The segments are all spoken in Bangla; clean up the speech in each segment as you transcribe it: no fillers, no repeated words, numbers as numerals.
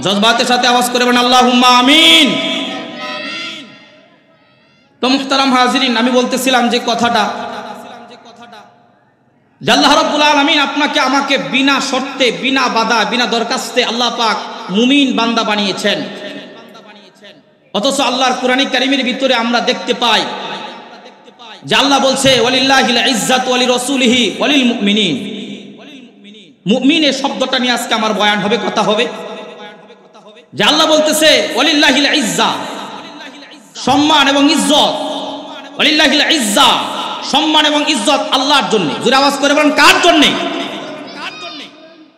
জজবাতের সাথে আওয়াজ করে বলেন আল্লাহুম্মা আমিন। তো মুহতারাম হাজিরিন, আমি বলতেছিলাম যে কথাটা, আল্লাহ রাব্বুল আলামিন আপনাকে আমাকে বিনা শর্তে, বিনা বাধা, বিনা দরখাস্তে আল্লাহ পাক মুমিন বান্দা বানিয়েছেন। অথচ আল্লাহর কোরআনিক কারীমের ভিতরে আমরা দেখতে পাই যে আল্লাহ বলছে ওয়ালিল্লাহিল ইজ্জাতু ওয়ালি রাসূলিহি ওয়ালিল মুমিনিন। মুমিন এই শব্দটা নিয়ে আজকে আমার বয়ান হবে, কথা হবে। যে আল্লাহ বলতেছে ওয়ালিল্লাহিল ইজ্জা, সম্মান এবং ইজ্জত। ওয়ালিল্লাহিল ইজ্জা, সম্মান এবং ইজ্জত আল্লাহর জন্য। জোরে আওয়াজ করে বলেন কার জন্য?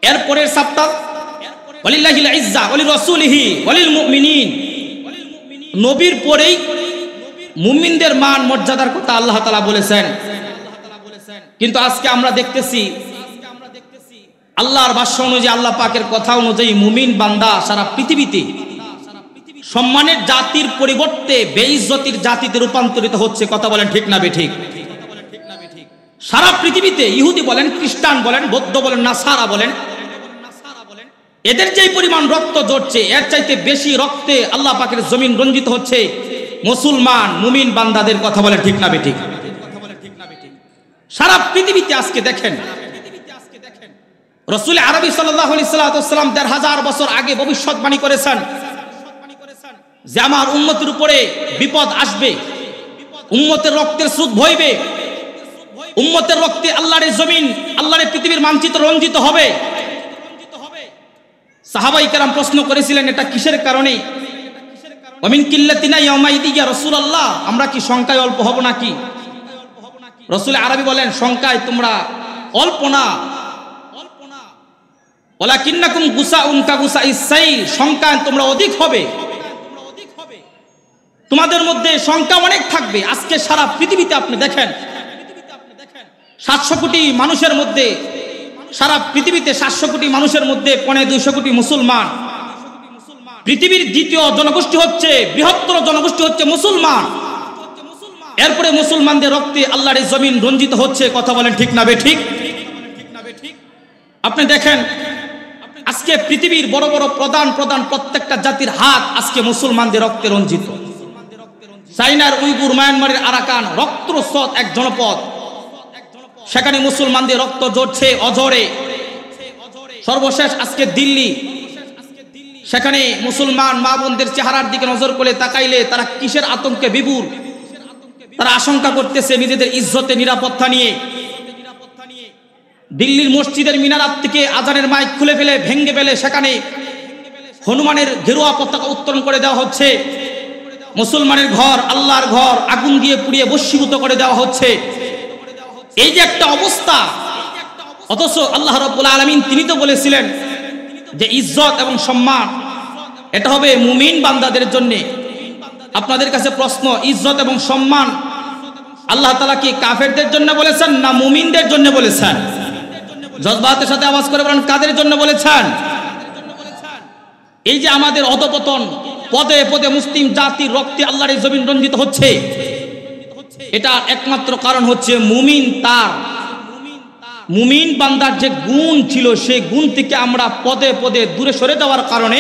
এরপরের সাপ্তাহ ওয়ালিল্লাহিল ইজ্জা ওয়ালি রাসূলিহি ওয়ালিল মুমিনিন। নবীর পরেই মুমিনদের মান মর্যাদার কথা আল্লাহ তাআলা বলেছেন। কিন্তু আজকে আমরা দেখতেছি আল্লাহর ভাষ্য অনুযায়ী, আল্লাহ পাকের কথা অনুযায়ী মুমিন বান্দা সারা পৃথিবীতে সম্মানের জাতির পরিবর্তে বেইজ্জতির জাতিতে রূপান্তরিত হচ্ছে। কথা বলেন ঠিক না বেঠিক? সারা পৃথিবীতে ইহুদি বলেন, খ্রিস্টান বলেন, বৌদ্ধ বলেন, নাসারা বলেন, এদের যেই পরিমাণ রক্ত ঝরছে এর চাইতে বেশি রক্তে আল্লাহ পাকের জমিন রঞ্জিত হচ্ছে মুসলমান মুমিন বান্দাদের। কথা বলেন ঠিক না বেঠিক? সারা পৃথিবীতে আজকে দেখেন, রাসূল আরবী সাল্লাল্লাহু আলাইহি ওয়াসাল্লাম ১৫০০ বছর আগে ভবিষ্যৎবাণী করেছেন যে আমার উম্মতের উপরে বিপদ আসবে, উম্মতের রক্তের স্রোত বইবে, উম্মতের রক্তে আল্লাহর জমিন, আল্লাহর পৃথিবীর মানচিত্র রঞ্জিত হবে। সাহাবায়ে কেরাম প্রশ্ন করেছিলেন এটা কিসের কারণে? ওয়ামিন কিল্লাতিনা ইয়াউমাইদি ইয়া রাসূলুল্লাহ, আমরা কি সংখ্যায় অল্প হব নাকি? রাসূল আরবী বলেন সংখ্যায় তোমরা অল্প না, ওয়ালাকিন্নাকুম গুসাউন কাগুসাইস সাইল, সংখ্যায় তোমরা অধিক হবে, তোমাদের মধ্যে সংখ্যা অনেক থাকবে। আজকে সারা পৃথিবীতে আপনি দেখেন 700 কোটি মানুষের মধ্যে, সারা পৃথিবীতে 700 কোটি মানুষের মধ্যে 250 কোটি মুসলমান। পৃথিবীর দ্বিতীয় জনগোষ্ঠী হচ্ছে, বৃহত্তর জনগোষ্ঠী হচ্ছে মুসলমান। এরপরে মুসলমানদের রক্তে আল্লাহর জমিন রঞ্জিত হচ্ছে। কথা বলেন ঠিক না বেঠিক? আপনি দেখেন আজকে পৃথিবীর বড় বড় প্রধান প্রত্যেকটা জাতির হাত আজকে মুসলমানদের রক্তে রঞ্জিত। চাইনার উইগুর, মায়ানমারের আরাকান রক্তস্রোত এক জনপদ, সেখানে মুসলমানদের রক্ত ঝরছে অঝরে। সর্বশেষ আজকে দিল্লি, সেখানে মুসলমান মা বোনদের চেহারার দিকে নজর করে তাকাইলে তারা কিসের আতঙ্কে বিভোর। তারা আশঙ্কা করতেছে নিজেদের ইজ্জতে নিরাপত্তা নিয়ে। দিল্লির মসজিদের মিনারাত থেকে আজানের মাইক খুলে ফেলে, ভেঙ্গে ফেলে সেখানে হনুমানের গেরুয়া পতাকা উত্তোলন করে দেওয়া হচ্ছে। মুসলমানের ঘর, আল্লাহর ঘর আগুন দিয়ে পুড়িয়ে ভস্মীভূত করে দেওয়া হচ্ছে। এই যে একটা অবস্থা, অথচ আল্লাহ রাব্বুল আলামিন তিনি তো বলেছিলেন যে ইজ্জত এবং সম্মান এটা হবে মুমিন বান্দাদের জন্য। আপনাদের কাছে প্রশ্ন, ইজ্জত এবং সম্মান আল্লাহ তাআলা কি কাফেরদের জন্য বলেছেন না মুমিনদের জন্য বলেছেন? জজবাতের সাথে আওয়াজ করে বলেন কাদের জন্য বলেছেন? এই যে আমাদের অধপতন, পদে পদে মুসলিম জাতির রক্তে আল্লাহর জমিন রঞ্জিত হচ্ছে, এটা একমাত্র কারণ হচ্ছে মুমিন বান্দার যে গুণ ছিল সেই গুণ থেকে আমরা পদে পদে দূরে সরে যাওয়ার কারণে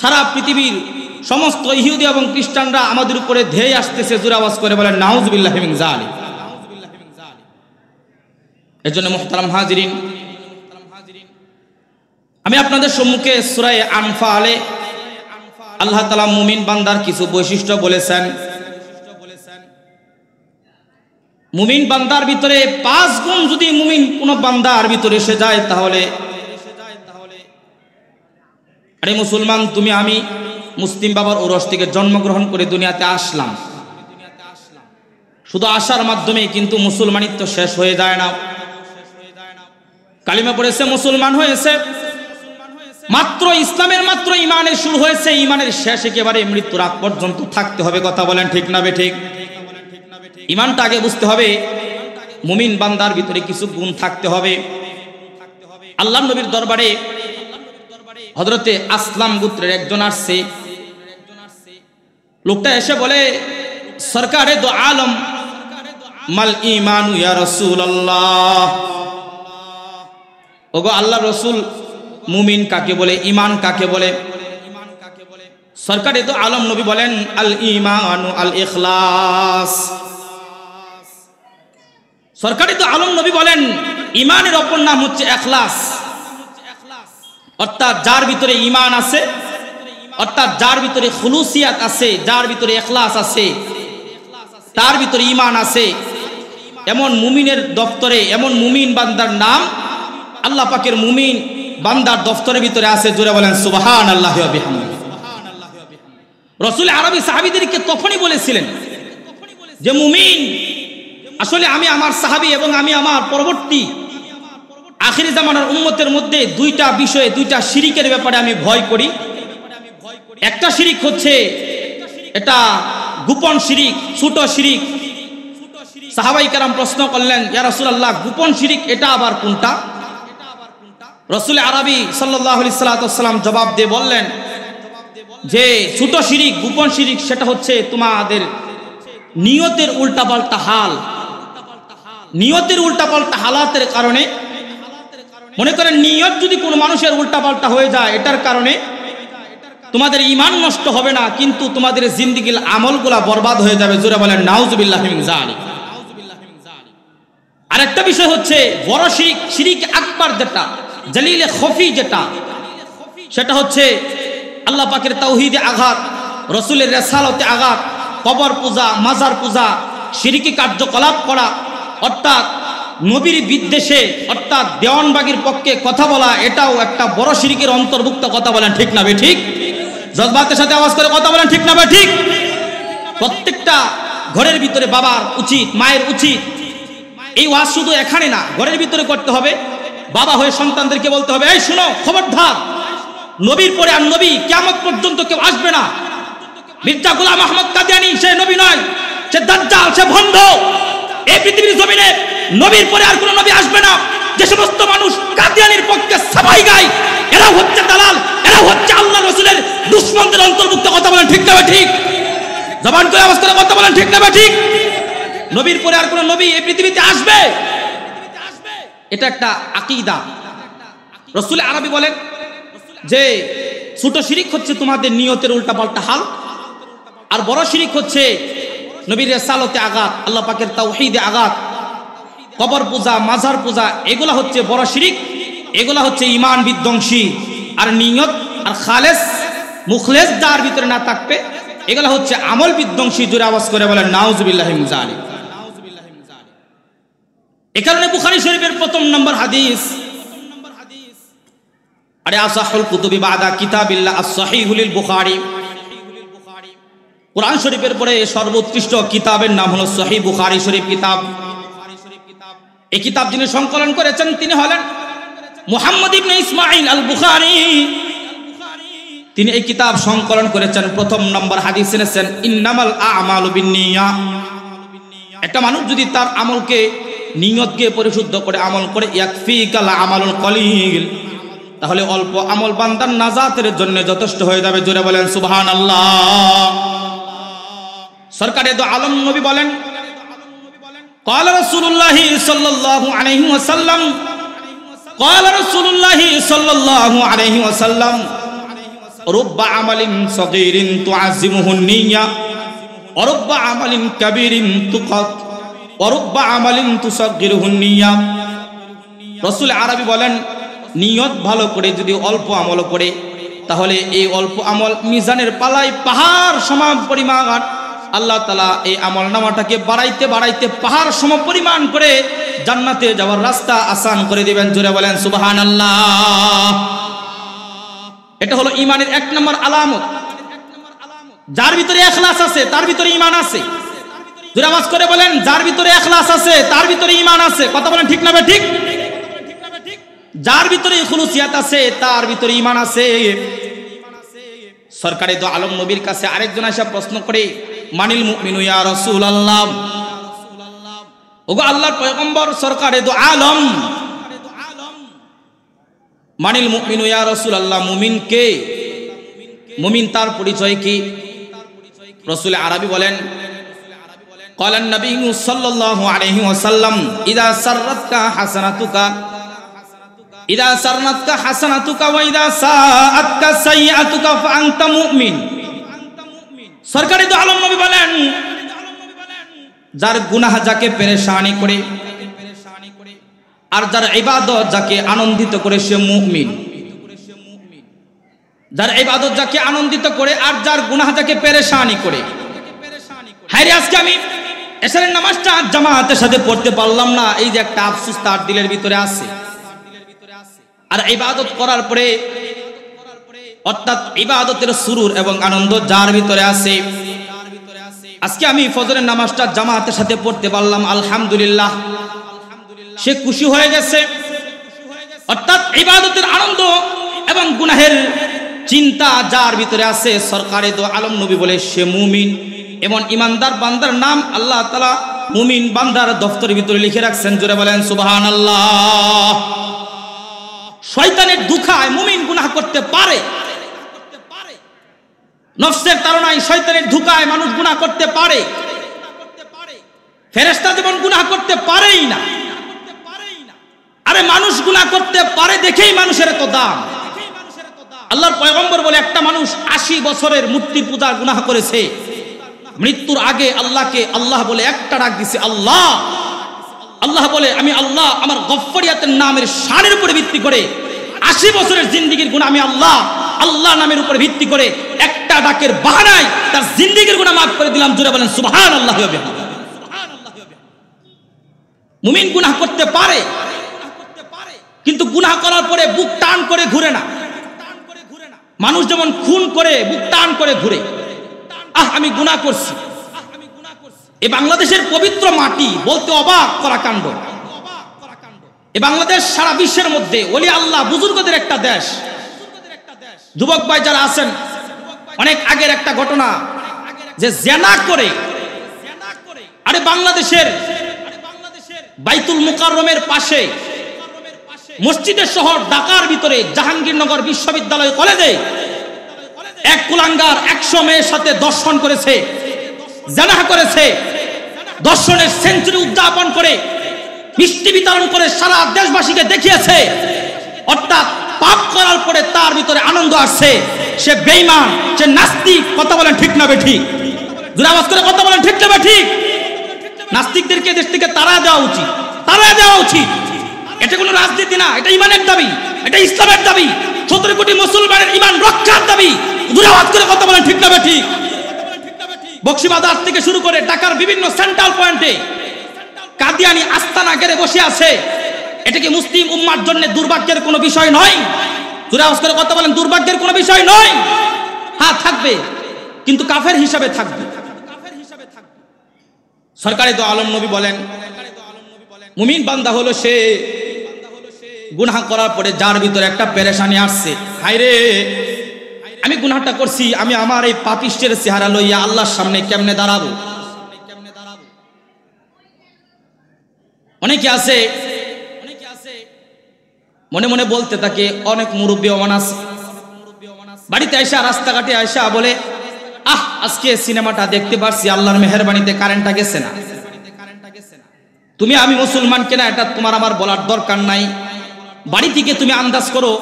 সারা পৃথিবীর সমস্ত ইহুদি এবং খ্রিস্টানরা আমাদের উপরে ধেয়ে আসতেছে। জোরে আওয়াজ করে বলেন নাউযুবিল্লাহি মিন যালিক। এজন্য মুহতারাম হাজিরিন, আমি আপনাদের সম্মুখে সূরা আনফালে আল্লাহ তাআলা মুমিন বান্দার কিছু বৈশিষ্ট্য বলেছেন। মুমিন বান্দার ভিতরে 5 গুণ যদি মুমিন কোন বান্দার ভিতরে এসে যায় তাহলে, আরে মুসলমান তুমি আমি মুসলিম বাবার ওরস থেকে জন্মগ্রহণ করে দুনিয়াতে আসলাম, শুধু আসার মাধ্যমে কিন্তু মুসলমানিত্ব শেষ হয়ে যায় না। কালিমা পড়েছে, মুসলমান হয়েছে, মাত্র ইসলামের মাত্র ইমানের শুরু হয়েছে, ইমানের শেষ একেবারে মৃত্যুর আগ পর্যন্ত থাকতে হবে। কথা বলেন ঠিক না বেঠিক? ইমানটা আগে বুঝতে হবে। মুমিন বান্দার ভিতরে কিছু গুণ থাকতে হবে। আল্লাহর নবীর দরবারে হযরতে আসলাম গোত্রের একজন আসছে। লোকটা এসে বলে, সরকারে দো আলম মাল ঈমানু ইয়া রাসূলুল্লাহ, ওগো আল্লাহর রাসূল মুমিন কাকে বলে, ঈমান কাকে বলে। সরকারে তো আলম নবী বলেন আল ঈমানু আল ইখলাস। সরকারে তো আলম নবী বলেন ঈমানের অপর নাম হচ্ছে ইখলাস। অর্থাৎ যার ভিতরে ঈমান আছে, অর্থাৎ যার ভিতরে খুলুসিয়াত আছে, যার ভিতরে ইখলাস আছে, তার ভিতরে ঈমান আছে, এমন মুমিনের দফতরে, এমন মুমিন বান্দার নাম আল্লাহ পাকের মুমিন বান্দার দফতরের ভিতরে আছে। জোরে বলেন সুবহানাল্লাহি ওয়া বিহামদিহি। রাসূল আরবী সাহাবীদেরকে তখনই বলেছিলেন যে মুমিন, আসলে আমি আমার সাহাবী এবং আমি আমার পরবর্তী আখিরি জামানার উম্মতের মধ্যে দুইটা বিষয়ে, দুইটা শিরিকের ব্যাপারে আমি ভয় করি। একটা শিরিক হচ্ছে এটা গোপন শিরিক, ছোট শিরিক। সাহাবাই কেরাম প্রশ্ন করলেন, ইয়া রাসূলুল্লাহ, গোপন শিরিক এটা আবার কোনটা? রাসূল আরবী সাল্লাল্লাহু আলাইহি সাল্লাম জবাব দিয়ে বললেন যে ছোট শিরিক, গোপন শিরিক সেটা হচ্ছে তোমাদের নিয়তের উল্টাপাল্টা হাল। নিয়তের উল্টাপাল্টা হালাতের কারণে, মনে করেন নিয়ত যদি কোনো মানুষের উল্টাপাল্টা হয়ে যায়, এটার কারণে তোমাদের ঈমান নষ্ট হবে না, কিন্তু তোমাদের জিন্দেগির আমলগুলা বরবাদ হয়ে যাবে। জোরে বলেন নাউযুবিল্লাহি মিন যালিক। আরেকটা বিষয় হচ্ছে বড় শিরিক, শিরিক আকবার যেটা, জলিলে খফি যেটা, সেটা হচ্ছে আল্লাহ পাকের তাওহীদে আঘাত, রাসূলের রিসালাতে আঘাত, কবর পূজা, মাজার পূজা, শিরকি কার্যকলাপ করা, অর্থাৎ নবীর বিদ্বেষে, অর্থাৎ দেওয়ানবাগীর পক্ষে কথা বলা, এটাও একটা বড় শিরকের অন্তর্ভুক্ত। কথা বলেন ঠিক না ঠিক? জজবাতের সাথে আওয়াজ করে কথা বলেন ঠিক না ঠিক? প্রত্যেকটা ঘরের ভিতরে বাবার উচিত, মায়ের উচিত, এই ওয়াজ শুধু এখানে না, ঘরের ভিতরে করতে হবে। বাবা হয়ে সন্তানদেরকে বলতে হবে, এই শুনো, খবরদার, নবীর পরে আর নবী কিয়ামত পর্যন্ত কেউ আসবে না। মির্জা গোলাম আহমদ কাদিয়ানী সে নবী নয়, সে দাজ্জাল, সে ভণ্ড। এই পৃথিবীর জমিনে নবীর পরে আর কোনো নবী আসবে না। যে সমস্ত মানুষ কাদিয়ানীর পক্ষে সাফাই গায়, এরা হচ্ছে দালাল, এরা হচ্ছে আল্লাহ রাসূলের দুশমনদের অন্তর্ভুক্ত। কথা বলেন ঠিক না ঠিক? জবান করে আওয়াজ করে কথা বলেন ঠিক না ঠিক? নবীর পরে আর কোনো নবী এই পৃথিবীতে আসবে, এটা একটা আকীদা। রাসূল আরবী বলেন যে ছোট শিরিক হচ্ছে তোমাদের নিয়তের উল্টাপাল্টা হাল, আর বড় শিরিক হচ্ছে নবীর রিসালাতে আঘাত, আল্লাহ পাকের তাওহীদে আঘাত, কবর পূজা, মাজার পূজা, এগুলা হচ্ছে বড় শিরিক, এগুলা হচ্ছে ঈমান বিধ্বংসী। আর নিয়ত আর খালেস মুখলেস যার ভিতরে না থাকবে, এগুলা হচ্ছে আমল বিধ্বংসী। জোরে আওয়াজ করে বলেন নাউযুবিল্লাহি মিন যালিক। এই কারণে বুখারী শরীফের প্রথম নম্বর হাদিস, আরে আসাহুল কুতুবি বাদা কিতাবিল্লাহ as-সহিহুল বুখারী, কুরআন শরীফের পরে সর্বোৎকৃষ্ট কিতাবের নাম হলো সহিহ বুখারী শরীফ কিতাব। এই কিতাব যিনি সংকলন করেছেন তিনি হলেন মুহাম্মদ ইবনে ইসমাঈল আল বুখারী। তিনি এই কিতাব সংকলন করেছেন। প্রথম নম্বর হাদিস এনেছেন ইন্নামাল আ'মালু বিন্নিয়াত। একটা মানুষ যদি তার আমলকে, নিয়তকে পরিশুদ্ধ করে আমল করে, ইয়াকফিকাল আমালুল কলিল, তাহলে অল্প আমল বান্দার নাজাতের জন্য যথেষ্ট হয়ে যাবে। জোরে বলেন সুবহানাল্লাহ। সরকারে দো আলম নবী বলেন, قال رسول الله صلى الله عليه وسلم قال رسول الله صلى الله عليه وسلم رب عمل صغير تعظمه النية ورب عمل كبير تقط ورب عمل تصغره النية। রাসূল আরবী বলেন, নিয়ত ভালো করে যদি অল্প আমল করে, তাহলে এই অল্প আমল মিজানের পালায় পাহাড় সমান পরিমাণ আল্লাহ তাআলা এই আমল নামাটাকে বাড়াইতে বাড়াইতে পাহাড় সম পরিমাণ করে জান্নাতে যাওয়ার রাস্তা আসান করে দিবেন। জোরে বলেন সুবহানাল্লাহ। এটা হলো ঈমানের এক নম্বর আলামত। যার ভিতরে ইখলাস আছে তার ভিতরে ঈমান আছে। জোরে আওয়াজ করে বলেন, যার ভিতরে ইখলাস আছে তার ভিতরে ঈমান আছে। কথা বলেন ঠিক না ঠিক? যার ভিতরে খুলুসিয়াত আছে তার ভিতরে ঈমান আছে। সরকারে দো আলম নবীর কাছে আরেকজন এসে প্রশ্ন করে, মানিল মুমিনু ইয়া রাসূলুল্লাহ, ওগো আল্লাহর পয়গম্বর সরকারে দো আলম, মানিল মুমিনু ইয়া রাসূলুল্লাহ, মুমিন কে? মুমিন তার পরিচয় কি? রাসূল আরবী বলেন, ক্বালান নবী সাল্লাল্লাহু আলাইহি ওয়াসাল্লাম ইযা সাররাতকা হাসানাতুকা ইদা সারনাতকা হাসানাতুকা ওয়া ইদা সাআতকা সাইয়্যাতুকা ফাআনতা মুমিন। সরকারি দো আলম নবী বলেন, যার গুনাহ যাকে পেরেশানি করে আর যার ইবাদত যাকে আনন্দিত করে সে মুমিন। যার ইবাদত যাকে আনন্দিত করে আর যার গুনাহ যাকে পেরেশানি করে। হায়রে, আজকে আমি এশারের নামাজটা জামাতের সাথে পড়তে পারলাম না, এই যে একটা আফসোস তার দিলের ভিতরে আছে। আর ইবাদত করার পরে, অর্থাৎ ইবাদতের সুরুর এবং আনন্দ যার ভিতরে আছে। আজকে আমি ফজরের নামাজটা জামাতের সাথে পড়তে পারলাম, আলহামদুলিল্লাহ, সে খুশি হয়ে গেছে। অর্থাৎ ইবাদতের আনন্দ এবং গুনাহের চিন্তা যার ভিতরে আছে, সরকারে দো আলম নবী বলে সে মুমিন। এমন ইমানদার বান্দার নাম আল্লাহ তাআলা মুমিন বান্দার দফতরের ভিতরে লিখে রাখছেন। জোরে বলেন সুবহানাল্লাহ। শয়তানের ধোঁকায় মুমিন গুনাহ করতে পারে, নফসের তাড়নায় শয়তানের ধোঁকায় মানুষ গুনাহ করতে পারে। ফেরেশতা যেমন গুনাহ করতে পারেই না। আরে মানুষ গুনাহ করতে পারে দেখেই মানুষের এত দাম। আল্লাহর পয়গম্বর বলে, একটা মানুষ 80 বছরের মূর্তি পূজার গুনাহ করেছে, মৃত্যুর আগে আল্লাহকে আল্লাহ বলে একটা ডাক দিছে, আল্লাহ। আল্লাহ বলে, আমি আল্লাহ আমার গফফারিয়াতের নামের শানের উপরে ভিত্তি করে 80 বছরের জিন্দেগীর গুনাহ আমি আল্লাহ আল্লাহ নামের উপরে ভিত্তি করে একটা ডাকের বাহানায় তার জিন্দেগীর গুনাহ মাফ করে দিলাম। জোরে বলেন সুবহানাল্লাহ। মুমিন গুনাহ করতে পারে, কিন্তু গুনাহ করার পরে বুক টান করে ঘুরে না। মানুষ যেমন খুন করে বুক টান করে ঘুরে, আমি গুনাহ করছি। এই বাংলাদেশের পবিত্র মাটি বলতে অবাক করা কাণ্ড। এই বাংলাদেশ সারা বিশ্বের মধ্যে ওলি আল্লাহ বুজুর্গদের একটা দেশ। যুবক ভাই যারা আছেন, অনেক আগের একটা ঘটনা, যে জেনা করে, আরে বাংলাদেশের বাইতুল মুকাররমের পাশে মসজিদের শহর ঢাকার ভিতরে জাহাঙ্গীরনগর বিশ্ববিদ্যালয় কলেজে এক কুলাঙ্গার 100 মেয়ের সাথে দর্শন করেছে, জেনা করেছে। দর্শনের সেঞ্চুরি উদযাপন করে মিষ্টি বিতরণ করে সারা দেশবাসীকে দেখিয়েছে। অর্থাৎ পাপ করার পরে তার ভিতরে আনন্দ আসছে। সে বেঈমান, সে নাস্তিক। কথা বলেন ঠিক না বেঠিক? জোরে আওয়াজ করে কথা বলেন ঠিক না বেঠিক? নাস্তিকদেরকে দেশ থেকে তাড়া দেওয়া উচিত, তাড়া দেওয়া উচিত। এটা কোনো রাজনীতি না, এটা ইমানের দাবি, এটা ইসলামের দাবি, 17 কোটি মুসলমানের ইমান রক্ষার দাবি। জোরে আওয়াজ করে কথা বলেন ঠিক না বেঠিক? বক্সিবাজার থেকে শুরু করে ঢাকার বিভিন্ন সেন্ট্রাল পয়েন্টে কাদিয়ানি আস্তানা গেড়ে বসে আছে। এটা কি মুসলিম উম্মার জন্য দুর্ভাগ্যের কোনো বিষয় নয়? জোরে আওয়াজ করে কথা বলেন, দুর্ভাগ্যের কোনো বিষয় নয়? হ্যাঁ, থাকবে, কিন্তু কাফের হিসাবে থাকবে। সরকারি দো আলম নবী বলেন, মুমিন বান্দা হলো সে গুনাহ করার পরে যার ভিতরে একটা পেরেশানি আসছে, হায়রে আমি গুনাহটা করছি, আমি আমার এই পাপিষ্টের চেহারা লইয়া আল্লাহর সামনে কেমনে দাঁড়াবো? অনেকে আছে মনে মনে বলতে থাকে, অনেক মুরব্বী অমানাস বাড়িতে আইসা, রাস্তাঘাটে আইসা বলে, আজকে সিনেমাটা দেখতে পারছি, আল্লাহর মেহেরবানিতে কারেন্টটা গেছে না। তুমি আমি মুসলমান কিনা এটা তোমার আমার বলার দরকার নাই। বাড়ি থেকে তুমি আন্দাজ করো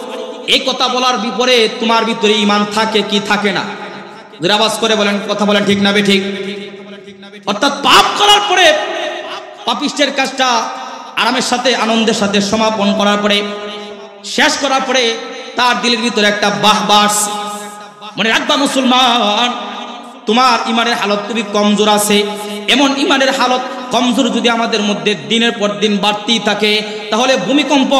এই কথা বলার বিপরে তোমার ভিতরে ঈমান থাকে কি থাকে না। জোরে আওয়াজ করে বলেন, কথা বলেন ঠিক না বেঠিক? অর্থাৎ পাপ করার পরে, পাপিষ্টের কাজটা আরামের সাথে আনন্দের সাথে সমাপন করার পরে, শেষ করার পরে তার দিলের ভিতরে একটা বাহবাস। মনে রাখবা মুসলমান, তোমার ইমানের হালত খুবই কমজোর আছে। এমন ইমানের হালত কমজোর যদি আমাদের মধ্যে দিনের পর দিন বাড়তেই থাকে, তাহলে ভূমিকম্প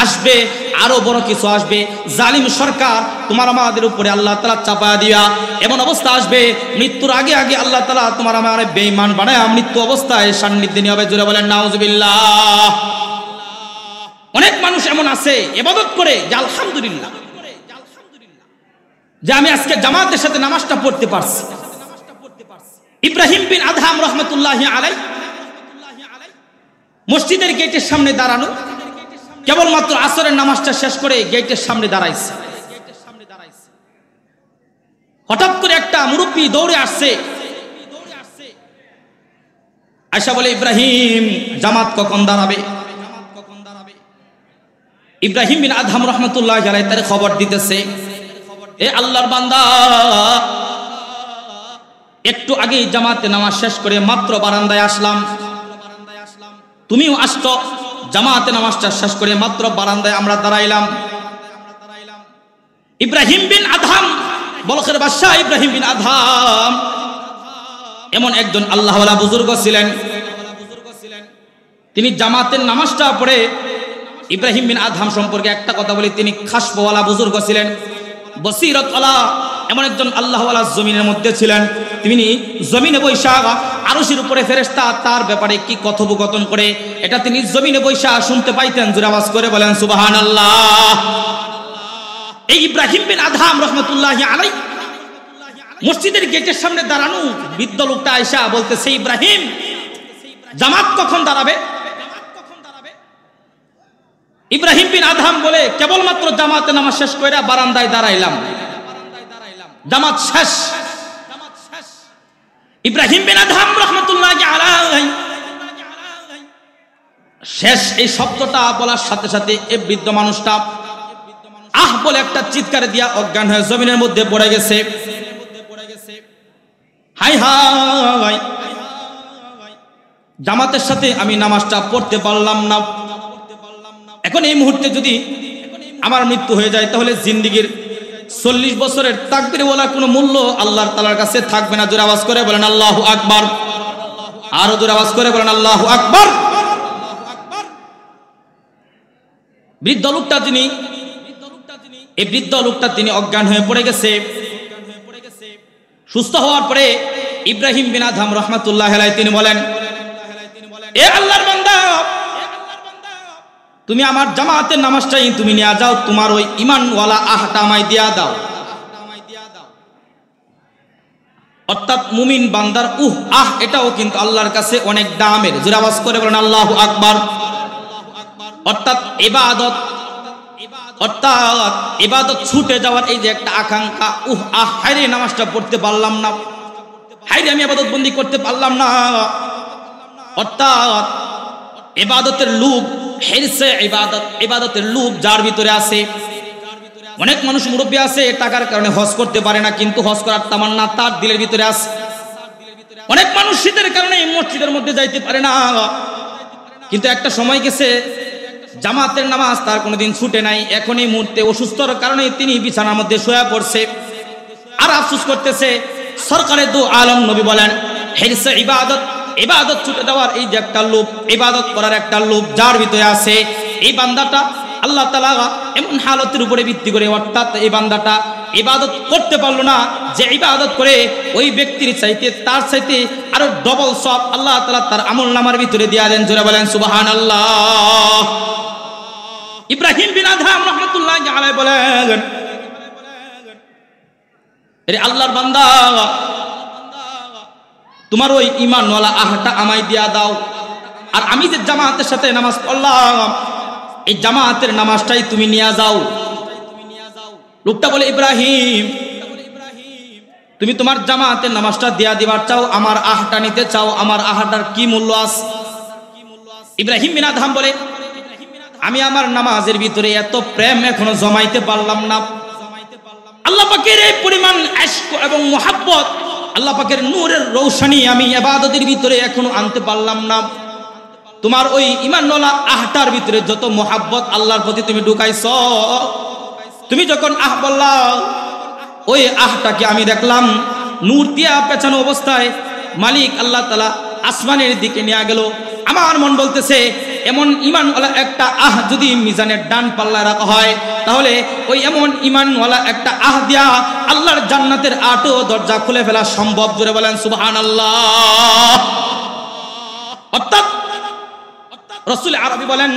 আসবে, আরো বড় কিছু আসবে। জালিম সরকার তোমার আমাদের উপরে আল্লাহ তাআলা চাপা দিয়া এমন অবস্থা আসবে, মৃত্যুর আগে আগে আল্লাহ তাআলা তোমার আমার বেঈমান বানায় মৃত্যু অবস্থায় সান্নিধ্যে নিয়ে হবে। জোরে বলেন নাউজুবিল্লাহ। অনেক মানুষ এমন আছে ইবাদত করে যে আলহামদুলিল্লাহ, যে আমি আজকে জামাতের সাথে নামাজটা পড়তে পারছি। ইব্রাহিম বিন আদহাম রহমতুল্লাহি আলাইহি মসজিদের গেটের সামনে দাঁড়ানো, কেবলমাত্র আসরের নামাজটা শেষ করে গেটের সামনে দাঁড়াইছে। হঠাৎ করে একটা মুরব্বী দৌড়ে আসছে, আয়েশা বলে, ইব্রাহিম জামাত কখন দাঁড়াবে? ইব্রাহিম বিন আদহাম রহমতুল্লাহ আলাইহি তার খবর দিতেছে, এ আল্লাহর বান্দা, একটু আগেই জামাতে নামাজ শেষ করে মাত্র বারান্দায় আসলাম, তুমিও আসছো, জামাতে নামাজটা শেষ করে মাত্র বারান্দায় আমরা দাঁড়াইলাম। ইব্রাহিম বিন আদহাম, বলখের বাদশাহ ইব্রাহিম বিন আদহাম এমন একজন আল্লাহওয়ালা বুজুর্গ ছিলেন। তিনি জামাতের নামাজটা পড়ে, ইব্রাহিম বিন আদহাম সম্পর্কে একটা কথা বলি, তিনি খাসপওয়ালা বুজুর্গ ছিলেন, বসিরতওয়ালা এমন একজন আল্লাহওয়ালা জমিনের মধ্যে ছিলেন। তিনি জমিনে বৈশা আরশের উপরে ফেরেশতা তার ব্যাপারে কি কথোপকথন করে এটা তিনি জমিনে বৈশা শুনতে পাইতেন। জোরে আওয়াজ করে বলেন সুবহানাল্লাহ। এই ইব্রাহিম বিন আদহাম রহমতুল্লাহি আলাইহি মসজিদের গেটের সামনে দাঁড়ানো বৃদ্ধ লোকটা আয়েশা বলতেছে, ইব্রাহিম, জামাত কখন দাঁড়াবে? ইব্রাহিম বিন আদহাম বলে, কেবলমাত্র জামাতে নামাজ শেষ করে বারান্দায় দাঁড়াইলাম, জামাত শেষ। ইব্রাহিম বিন আদহাম রাহমাতুল্লাহি আলাইহি শেষ এই শব্দটা বলার সাথে সাথে এই বৃদ্ধ মানুষটা আহ বলে একটা চিৎকার দিয়া অজ্ঞান হয়ে জমিনের মধ্যে পড়ে গেছে। হাই হাই, জামাতের সাথে আমি নামাজটা পড়তে পারলাম না। এখন এই মুহূর্তে যদি আমার মৃত্যু হয়ে যায় তাহলে জিন্দেগীর 40 বছরের তাকবীর বলার কোনো মূল্য আল্লাহর তাআলার কাছে থাকবে না। জোরে আওয়াজ করে বলেন আল্লাহু আকবার। আরো জোরে আওয়াজ করে বলেন আল্লাহু আকবার। বৃদ্ধ লোকটা তিনি অজ্ঞান হয়ে পড়ে গেছে। সুস্থ হওয়ার পরে ইব্রাহিম বিন আদহাম রাহমাতুল্লাহি আলাইহি তিনি বলেন, এ আল্লাহর বান্দা, তুমি আমার জামাতের নামাজটাই তুমি নিয়ে যাও, তোমার ওই ঈমানওয়ালা আহটা আমায় দিয়া দাও। অর্থাৎ মুমিন বান্দার আহ এটাও কিন্তু আল্লাহর কাছে অনেক দামের। জোরে আওয়াজ করে বলেন আল্লাহু আকবার। অর্থাৎ ইবাদত ছুটে যাওয়ার এই যে একটা আকাঙ্ক্ষা, আহ হায়রে নামাজটা পড়তে পারলাম না, হায়রে আমি ইবাদত বন্দি করতে পারলাম না, অর্থাৎ ইবাদতের লোভ, হিরসে ইবাদতের লোভ যার ভিতরে আছে। অনেক মানুষ মুরব্বী আছে টাকার কারণে হজ করতে পারে না, কিন্তু হজ করার তামান্না তার দিলের ভিতরে আছে। অনেক মানুষ শীতের কারণে মসজিদের মধ্যে যাইতে পারে না, কিন্তু একটা সময় গেছে জামাতের নামাজ তার কোনোদিন ছুটে নাই। এখন এই মুহূর্তে অসুস্থর কারণে তিনি বিছানার মধ্যে শুয়ে পড়ছে আর আফসোস করতেছে। সরকারে দু আলম নবী বলেন, হিরসে ইবাদত ছুটে দেওয়ার এই যে একটা লোভ, ইবাদত করার একটা লোভ যার ভিতরে আছে, এই বান্দাটা আল্লাহ তাআলা এমন হালতের উপরে ভিত্তি করে, অর্থাৎ এই বান্দাটা ইবাদত করতে পারলো না, যে ইবাদত করে ওই ব্যক্তির চাইতে তার চাইতে আরো ডবল সওয়াব আল্লাহ তাআলা তার আমলনামার ভিতরে দিয়া দেন। জোরে বলেন সুবহানাল্লাহ। ইব্রাহিম বিন আদহাম রাহমাতুল্লাহি আলাইহি বলেন, এরে আল্লাহর বান্দা, তোমার ওই ঈমানওয়ালা আহটা আমায় দিয়া দাও, আর আমি যে জামাতের সাথে নামাজ পড়লাম এই জামাতের নামাজটাই তুমি নিয়ে যাও। লোকটা বলে, ইব্রাহিম, তুমি তোমার জামাতের নামাজটা দিয়া দিবার চাও, আমার আহটা নিতে চাও, আমার আহটার কি মূল্য আছে? ইব্রাহিম বিন আদহাম বলে, আমি আমার নামাজের ভিতরে এত প্রেম এখনো জমাইতে পারলাম না। আল্লাহ পাকের এই পরিমাণ ইশক এবং মুহাব্বত, আল্লাহ পাকের নূরের রৌশনী আমি ইবাদতের ভিতরে এখনো আনতে পারলাম না। তোমার ওই ঈমানওয়ালা আহটার ভিতরে যত মুহাব্বত আল্লাহর প্রতি তুমি ঢুকাইছো, তুমি যখন আহ বললা, ওই আহটাকে আমি দেখলাম নূর দিয়া পেছানো অবস্থায় মালিক আল্লাহ তাআলা আসমানের দিকে নিয়ে গেল। আমার মন বলতেছে, এমন ঈমানওয়ালা একটা আহ যদি মিজানের ডান পাল্লায় রাখা হয়, তাহলে ওই এমন ঈমানওয়ালা একটা আহ দিয়া আল্লাহর জান্নাতের 8টো দরজা খুলে ফেলা সম্ভব। জোরে বলেন সুবহানাল্লাহ। অর্থাৎ রাসূল আরবি বলেন,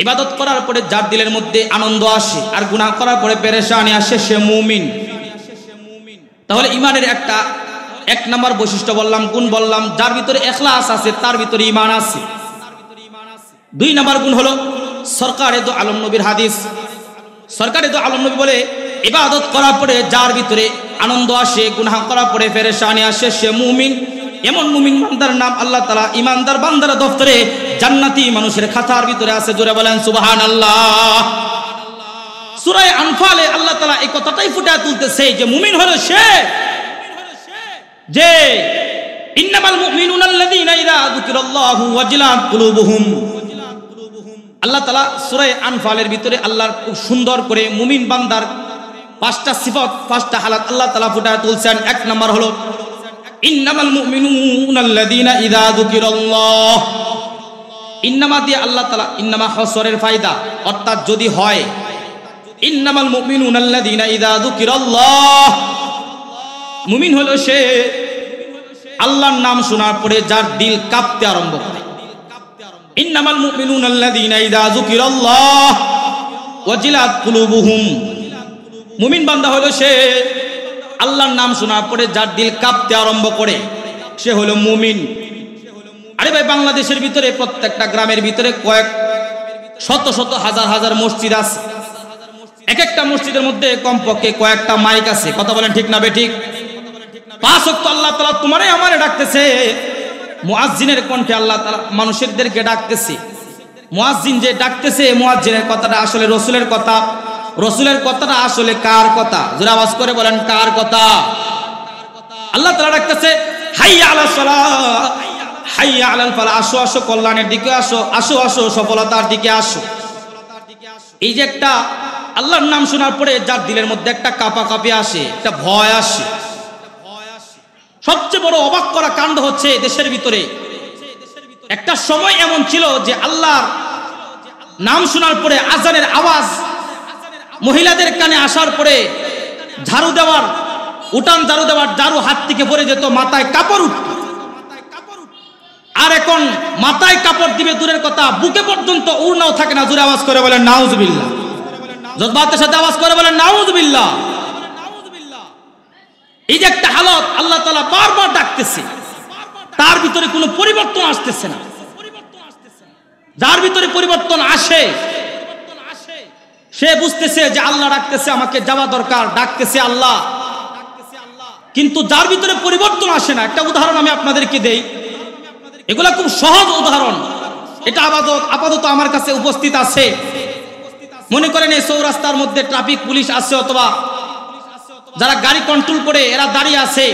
ইবাদত করার পরে যার দিলের মধ্যে আনন্দ আসে আর গুনাহ করার পরে পেরেশানি আসে, সে মুমিন। তাহলে ঈমানের একটা 1 নম্বর বৈশিষ্ট্য বললাম, গুণ বললাম, যার ভিতরে ইখলাস আছে তার ভিতরে ঈমান আছে। 2 নম্বর গুণ হলো সরকারে দু আলম নবীর হাদিস। সরকারে দু আলম নবী বলে, ইবাদত করার পরে যার ভিতরে আনন্দ আসে, গুনাহ করার পরে পেরেশানি আসে, সে মুমিন। এমন মুমিন বান্দার নাম আল্লাহ তাআলা ঈমানদার বান্দার দফতরে জান্নাতি মানুষের খাতার ভিতরে আছে। জোরে বলেন সুবহানাল্লাহ। সূরা আনফালে আল্লাহ তাআলা এই কথাটাই ফুটিয়ে তুলতেছে যে মুমিন হলো সে যে ইন্নামাল মুমিনুনা আল্লাযীনা ইযা যুকিরাল্লাহু ওয়াজিলাত কুলুবুহুম। আল্লাহ তাআলা সূরা আনফালের ভিতরে আল্লাহর খুব সুন্দর করে মুমিন বান্দার পাঁচটা সিফাত, পাঁচটা হালাত আল্লাহ তাআলা ফুটিয়ে তুলছেন। এক নাম্বার হলো ইন্নামাল মুমিনুনা আল্লাযীনা ইযা যুকিরাল্লাহ। ইন্নামা দিয়ে আল্লাহ তাআলা ইন্নামা হসরের ফায়দা, অর্থাৎ যদি হয় ইন্নামাল মুমিনুনা আল্লাযীনা ইযা যুকিরাল্লাহ, মুমিন হলো সে আল্লাহর নাম শোনার পরে যার দিল কাঁপতে আরম্ভ করে। ইন্নামাল মুমিনুনা আল্লাযীনা ইযা যুকিরাল্লাহ ওয়াজিলাত কুলুবুহুম, মুমিন বান্দা হলো সে আল্লাহর নাম শোনার পরে যার দিল কাঁপতে আরম্ভ করে, সে হলো মুমিন। আরে ভাই, বাংলাদেশের ভিতরে প্রত্যেকটা গ্রামের ভিতরে কয়েক শত শত হাজার হাজার মসজিদ আছে। এক একটা মসজিদের মধ্যে কমপক্ষে কয়েকটা মাইক আছে। কথা বলেন ঠিক না বেঠিক? পাঁচ ওয়াক্ত আল্লাহ তাআলা তোমারে আমারে ডাকতেছে। মুয়াজ্জিনের কণ্ঠে আল্লাহ তাআলা মানুষদেরকে ডাকতেছে। মুয়াজ্জিন যে ডাকতেছে, মুয়াজ্জিনের কথাটা আসলে রাসূলের কথা। রাসূলের কথাটা আসলে কার কথা? জোরে আওয়াজ করে বলেন কার কথা? আল্লাহ তাআলা ডাকতেছে হাইয়া আলাস সালাহ, হাইয়া আলাল ফালাহ, আসো আসো কল্যাণের দিকে আসো, আসো আসো সফলতার দিকে আসো। এই যে একটা আল্লাহর নাম শোনার পরে যার দিলের মধ্যে একটা কাঁপাকাঁপি আসে, একটা ভয় আসে। সবচেয়ে বড় অবাক করা কাণ্ড হচ্ছে দেশের ভিতরে একটা সময় এমন ছিল যে আল্লাহর নাম শোনার পরে আজানের আওয়াজ মহিলাদের কানে আসার পরে ঝাড়ু দেওয়ার, উঠান ঝাড়ু দেওয়ার ঝাড়ু হাত থেকে পড়ে যেত, মাথায় কাপড় উঠত। আর এখন মাথায় কাপড় দিবে দূরের কথা, বুকে পর্যন্ত উড়নাও থাকে না। জোরে আওয়াজ করে বলেন নাউজুবিল্লাহ। জজবাতের সাথে আওয়াজ করে বলেন নাউজুবিল্লাহ। এই যে একটা হালত আল্লাহ তাআলা বারবার ডাকতেছে, তার ভিতরে কোনো পরিবর্তন আসতেছে না। যার ভিতরে পরিবর্তন আসে সে বুঝতেছে যে আল্লাহ ডাকতেছে, আমাকে যাওয়া দরকার, ডাকতেছে আল্লাহ। কিন্তু যার ভিতরে পরিবর্তন আসে না, একটা উদাহরণ আমি আপনাদেরকে দেই, এগুলা খুব সহজ উদাহরণ। এটা আপাতত আমার কাছে উপস্থিত আছে। মনে করেন এই চৌরাস্তার মধ্যে ট্রাফিক পুলিশ আছে, অথবা যারা গাড়ি কন্ট্রোল করে এরা দাঁড়িয়ে আছে।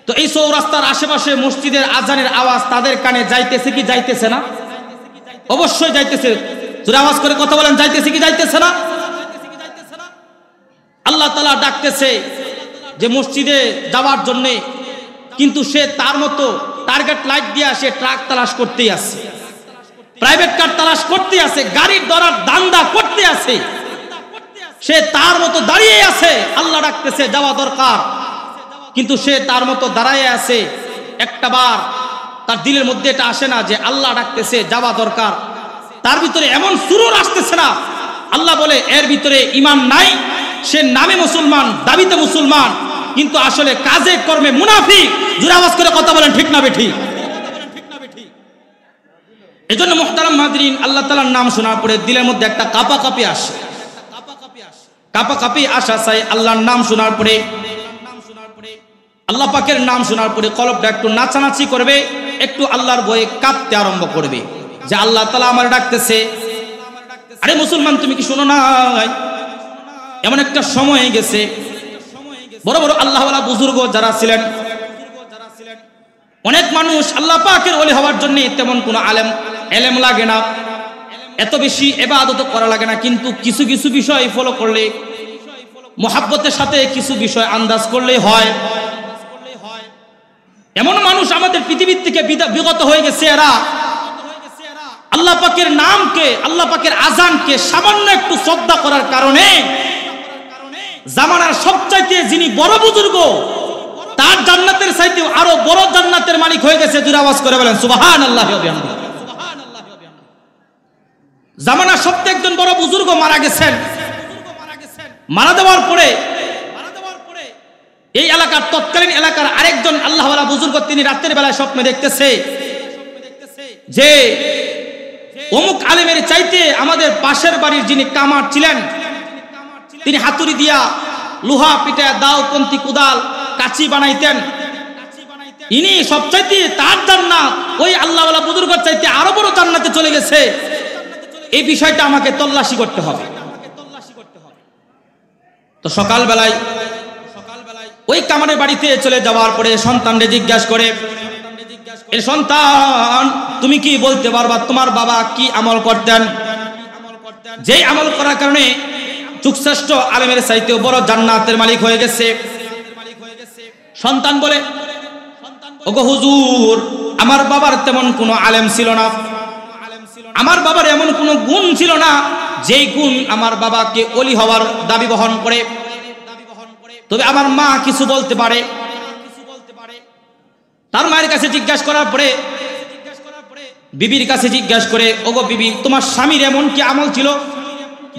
তো এই চৌরাস্তার আশেপাশে মসজিদের আজানের আওয়াজ তাদের কানে যাইতেছে কি যাইতেছে না? অবশ্যই যাইতেছে। জোরে আওয়াজ করে কথা বলেন, যাইতেছে কি যাইতেছে না? আল্লাহ তাআলা ডাকতেছে যে মসজিদে যাওয়ার জন্য, কিন্তু সে তার মতো টার্গেট লাইট দিয়ে সে ট্রাক তালাশ করতেই আছে, প্রাইভেট কার তালাশ করতে আছে, গাড়ির ধরার দান্দা করতে আছে। সে তার মতো দাঁড়িয়ে আছে, আল্লাহ ডাকতেছে যাওয়া দরকার, কিন্তু সে তার মতো দাঁড়ায় আছে। একটা বার তার দিলের মধ্যে এটা আসে না যে আল্লাহ ডাকতেছে যাওয়া দরকার। তার ভিতরে এমন সুরুর আসতেছে না। আল্লাহ বলে এর ভিতরে ঈমান নাই, সে নামে মুসলমান, দাবিতে মুসলমান, কিন্তু আসলে কাজে কর্মে মুনাফিক। জোরে আওয়াজ করে কথা বলেন ঠিক না বেঠিক? এজন্য মুহতারাম হাজরিন, আল্লাহ তাআলার নাম শোনার পরে দিলের মধ্যে একটা কাঁপাকাঁপি আসে। কাঁপাকাঁপি আসা চাই আল্লাহর নাম শোনার পরে। আল্লাহ পাকের নাম শোনার পরে কলবটা একটু নাচানাচি করবে, একটু আল্লাহর ভয়ে কাঁপতে আরম্ভ করবে যে আল্লাহ তাআলা আমার ডাকতেছে। আরে মুসলমান, তুমি কি শোনো না? এমন একটা সময় গেছে, বড় বড় আল্লাহওয়ালা বুজুর্গ যারা ছিলেন, অনেক মানুষ আল্লাহ পাকের ওলি হওয়ার জন্য তেমন কোনো এলেম লাগে না, এত বেশি ইবাদত করা লাগে না, কিন্তু কিছু কিছু বিষয় ফলো করলে, মুহাব্বতের সাথে কিছু বিষয় আন্দাজ করলেই হয়। এমন মানুষ আমাদের পৃথিবীর থেকে বিগত হয়ে গেছে, এরা আল্লাহ পাকের নামকে, আল্লাহ পাকের আজানকে সামান্য একটু শ্রদ্ধা করার কারণে জামানার সবচাইতে যিনি বড় বুজুর্গ, তার জান্নাতের চাইতে আরো বড় জান্নাতের মালিক হয়ে গেছে। জোরে আওয়াজ করে বলেন সুবহানাল্লাহি ওয়া বিহামদিহি। জামানার সবচেয়ে একজন বড় বুজুর্গ মারা গেছেন। মারা যাওয়ার পরে এই এলাকার তৎকালীন এলাকার আরেকজন আল্লাহওয়ালা বুজুর্গ, তিনি রাতের বেলায় স্বপ্নে দেখতেছে যে অমুক আলেমের চাইতে আমাদের পাশের বাড়ির যিনি কামার ছিলেন, তিনি হাতুড়ি দিয়া লোহা পিটা, দাও, কন্তি, কুদাল, কাঁচি বানাইতেন। ইনি সবচাইতে তার জান্নাত ওই আল্লাহওয়ালা বুজুর্গের চাইতে আরো বড় জান্নাতে চলে গেছে, এই বিষয়টা আমাকে তল্লাশি করতে হবে। তো সকালবেলায় ওই কামারের বাড়িতে চলে যাওয়ার পরে সন্তানকে জিজ্ঞাসা করে, এর সন্তান তুমি কি বলতে পারবা তোমার বাবা কি আমল করতেন, যেই আমল করার কারণে যুগশ্রেষ্ঠ আলেমের চাইতেও বড় জান্নাতের মালিক হয়ে গেছে? সন্তান বলে, ওগো হুজুর, আমার বাবার তেমন কোনো আলেম ছিল না, আমার বাবার এমন কোনো গুণ ছিল না যেই গুণ আমার বাবাকে ওলি হওয়ার দাবি বহন করে, তবে আমার মা কিছু বলতে পারে। তার মায়ের কাছে জিজ্ঞাসা করার পরে বিবির কাছে জিজ্ঞাসা করে, ওগো বিবি, তোমার স্বামীর এমন কি আমল ছিল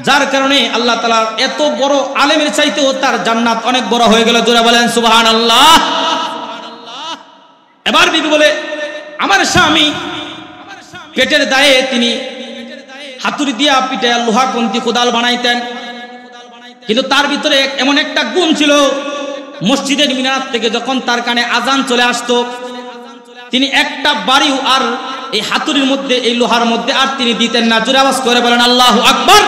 যার কারণে আল্লাহ তাআলা এত বড় আলেমের চাইতেও তার জান্নাত অনেক বড় হয়ে গেল? জোরে বলেন সুবহানাল্লাহ। এবার বিবি বলে, আমার স্বামী পেটের দায়ে তিনি হাতুড়ি দিয়া পিঠে লোহা কন্তি কোদাল বানাইতেন, কিন্তু তার ভিতরে এমন একটা গুণ ছিল, মসজিদের মিনার থেকে যখন তার কানে আজান চলে আসতো, তিনি একটা বাড়িও আর এই হাতুড়ির মধ্যে এই লোহার মধ্যে আর তিনি দিতেন না। জোরে আওয়াজ করে বলেন আল্লাহু আকবার।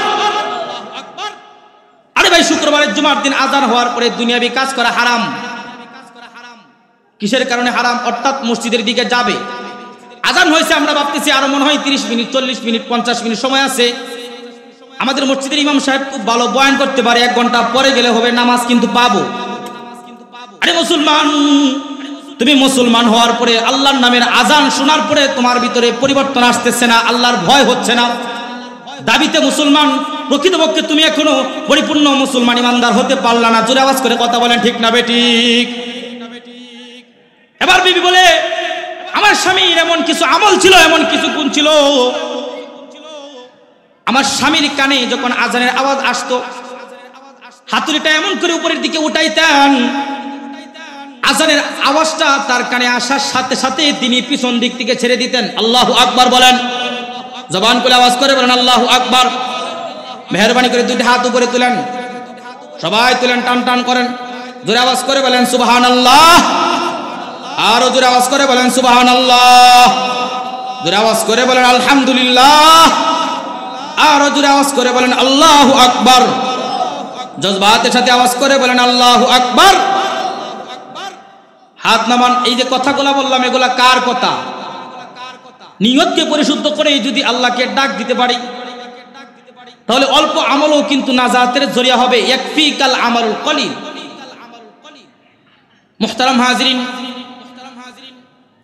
আরে ভাই, শুক্রবারের জুমার দিন আজান হওয়ার পরে দুনিয়াবি কাজ করা হারাম। কিসের কারণে হারাম? অর্থাৎ মসজিদের দিকে যাবে, আজান হয়েছে, আমরা ভাবতেছি আরো মনে হয় 30 মিনিট 40 মিনিট 50 মিনিট সময় আছে। আমাদের মসজিদের ইমাম সাহেব খুব ভালো বয়ান করতে পারে, 1 ঘন্টা পরে গেলে হবে, নামাজ কিন্তু পাবো। আরে মুসলমান, তুমি মুসলমান হওয়ার পরে আল্লাহর নামের আজান শোনার পরে তোমার ভিতরে পরিবর্তন আসতেছে না, আল্লাহর ভয় হচ্ছে না, দাবিতে মুসলমান, প্রকৃতপক্ষে তুমি এখনো পরিপূর্ণ মুসলমান ইমানদার হতে পারলা না। জোরে আওয়াজ করে কথা বলেন ঠিক না বেঠিক? এবার বিবি বলে, আমার স্বামীর এমন কিছু আমল ছিল, এমন কিছু গুণ ছিল, আমার স্বামীর কানে যখন আজানের আওয়াজ আসতো, হাতুড়িটা এমন করে উপরের দিকে উঠাইতেন, আজানের আওয়াজটা তার কানে আসার সাথে সাথে তিনি পিছন দিক থেকে ছেড়ে দিতেন। আল্লাহু আকবার বলেন, জবান খুলে আওয়াজ করে বলেন আল্লাহু আকবার। মেহরবানি করে 2টি হাত উপরে তুলেন, সবাই তুলেন, টান টান করেন, জোরে আওয়াজ করে বলেন সুবহানাল্লাহ। আরো জোরে আওয়াজ করে বলেন সুবহানাল্লাহ। জোরে আওয়াজ করে বলেন আলহামদুলিল্লাহ। আরো জোরে আওয়াজ করে বলেন আল্লাহু আকবার। জজবাতের সাথে আওয়াজ করে বলেন আল্লাহু আকবার। হাত নামান। এই যে কথাগুলা বললাম, এগুলা কার কথা? নিয়তকে পরিশুদ্ধ করে যদি আল্লাহকে ডাক দিতে পারি, তাহলে অল্প আমলও কিন্তু নাজাতের জরিয়া হবে। ইয়াকফিকাল আমালুল কলিল। মুহতারাম হাজিরিন,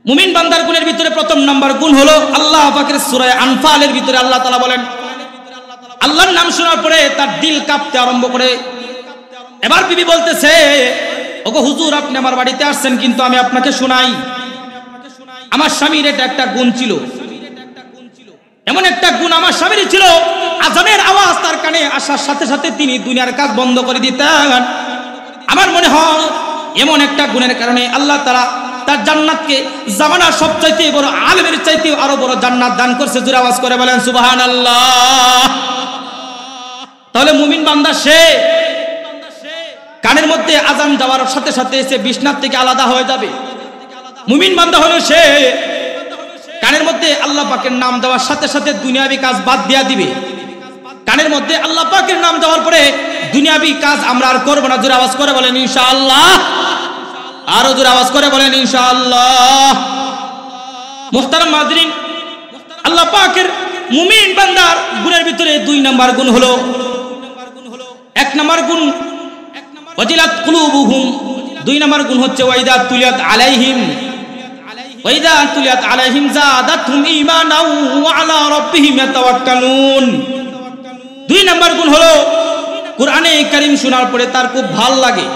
মুমিন বান্দার গুণের ভিতরে প্রথম নাম্বার গুণ হলো, আল্লাহ পাকের সূরা আনফালের ভিতরে আল্লাহ তাআলা বলেন, আল্লাহর নাম শোনার পরে তার দিল কাঁপতে আরম্ভ করে। এবার বিবি বলতেছে, ওগো হুজুর, আপনি আমার বাড়িতে আসছেন, কিন্তু আমি আপনাকে শোনাই, আমার স্বামীর এটা একটা গুণ ছিল, এমন একটা গুণ আমার স্বামীর ছিল, আজানের আওয়াজ তার কানে আসার সাথে সাথে তিনি দুনিয়ার কাজ বন্ধ করে দিতেন। আমার মনে হয় এমন একটা গুণের কারণে আল্লাহ তাআলা তার জান্নাতকে জামানার সবচাইতে বড় আলেমের চাইতে আরো বড় জান্নাত দান করছে। জোরে আওয়াজ করে বলেন সুবহানাল্লাহ। তাহলে মুমিন বান্দা সে কানের মধ্যে আজান যাওয়ার সাথে সাথে সে বিছনার থেকে আলাদা হয়ে যাবে। মুমিন বান্দা হলো সে কানের মধ্যে আল্লাহ পাকের নাম দেওয়ার সাথে সাথে দুনিয়াবি কাজ বাদ দিয়া দিবে। কানের মধ্যে আল্লাহ পাকের নাম দেওয়ার পরে দুনিয়াবি কাজ আমরা আর করব না। জোরে আওয়াজ করে বলেন ইনশাআল্লাহ। আরো জোরে আওয়াজ করে বলেন ইনশাআল্লাহ। মুহতারাম হাজিরিন, আল্লাহ পাকের মুমিন বান্দার গুণের ভিতরে 2 নাম্বার গুণ হলো, 1 নাম্বার গুণ ওয়াজিলাত কুলুবুহুম, 2 নাম্বার গুণ হচ্ছে ওয়াইদা তুলিয়াত আলাইহিম যাদাতহুম ঈমানাও ওয়া আলা রাব্বিহিম ইয়াতাওয়াক্কালুন। 2 নাম্বার গুণ হলো কোরআনে কারীম শোনার পরে তার খুব ভালো লাগে।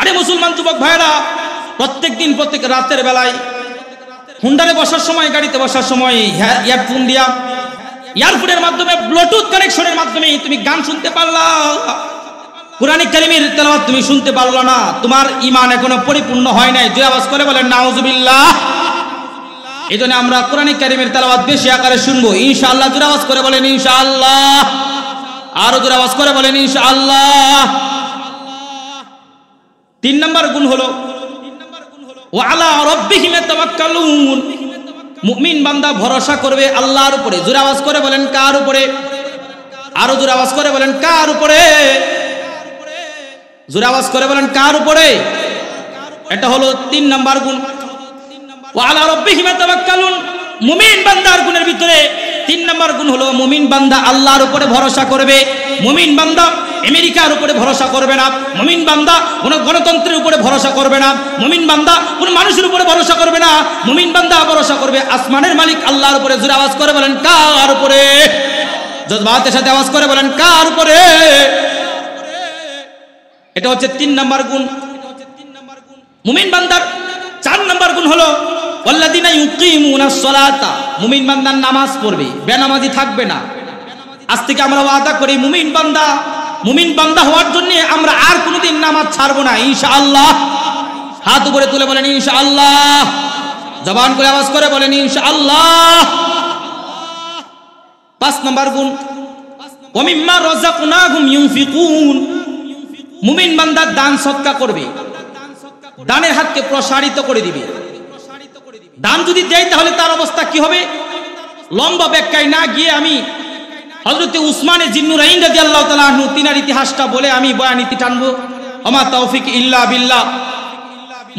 আরে মুসলমান যুবক ভাইরা, প্রত্যেকদিন প্রত্যেক রাতের বেলায় হুন্ডারে বসার সময়, গাড়িতে বসার সময় ইয়ারফোন দিয়া, ইয়ারফোনের মাধ্যমে ব্লুটুথ কানেকশনের মাধ্যমে তুমি গান শুনতে পারলা, কোরআন কারীমের তেলাওয়াত তুমি শুনতে পারলা না, তোমার ঈমান এখনো পরিপূর্ণ হয় নাই। জোরে আওয়াজ করে বলেন নাউজুবিল্লাহ। এজন্য আমরা কোরআন কারীমের তেলাওয়াত বেশি আকারে শুনবো ইনশাআল্লাহ। জোরে আওয়াজ করে বলেন ইনশাআল্লাহ। আরো জোরে আওয়াজ করে বলেন ইনশাআল্লাহ। 3 নাম্বার গুণ হলো ওয়া আলা রাব্বিহিম ইয়াতাওয়াক্কালুন, মুমিন বান্দা ভরসা করবে আল্লাহর উপরে। জোরে আওয়াজ করে বলেন কার উপরে? আরো জোরে আওয়াজ করে বলেন কার উপরে? জোরে আওয়াজ করে বলেন কার উপরে? এটা হলো 3 নাম্বার গুণ। ওয়া আলা রাব্বিহিম ইয়াতাওয়াক্কালুন, মুমিন বান্দার গুণের ভিতরে 3 নাম্বার গুণ হলো মুমিন বান্দা আল্লাহর উপরে ভরসা করবে। মুমিন বান্দা আমেরিকার উপরে ভরসা করবে না, মুমিন বান্দা কোন গণতন্ত্রের উপরে ভরসা করবে না, মুমিন বান্দা কোন মানুষের উপরে ভরসা করবে না, মুমিন বান্দা ভরসা করবে আসমানের মালিক আল্লাহর উপরে। জোরে আওয়াজ করে বলেন কার উপরে? জজবাতের সাথে আওয়াজ করে বলেন কার উপরে? এটা হচ্ছে 3 নাম্বার গুণ মুমিন বান্দার। 4 নাম্বার গুণ হলো ওয়াল্লাযিনা ইউকিমুনাস সালাতা, মুমিন বান্দা নামাজ পড়বে, বেনামাজি থাকবে না। আজ থেকে আমরা ওয়াদা করি মুমিন বান্দা হওয়ার জন্য আমরা আর কোনোদিন নামাজ ছাড়বো না ইনশাআল্লাহ। হাত উপরে তুলে বলেন ইনশাআল্লাহ, জবান করে আওয়াজ করে বলেন ইনশাআল্লাহ। 5 নাম্বার গুণ ওয়া মিম্মা রাযাকনাহুম ইউনফিকুন, মুমিন বান্দা দান সদকা করবে, দানের হাতকে প্রসারিত করে দিবে। দান যদি দেয় তাহলে তার অবস্থা কি হবে? লম্বা ব্যাখ্যায় না গিয়ে আমি হযরত উসমানে জিন্নুরাইন রাদিয়াল্লাহু তাআলা আনহু তিনার ইতিহাসটা বলে আমি বয়ানীতি টানবো। ওমা তৌফিক ইল্লা বিল্লাহ।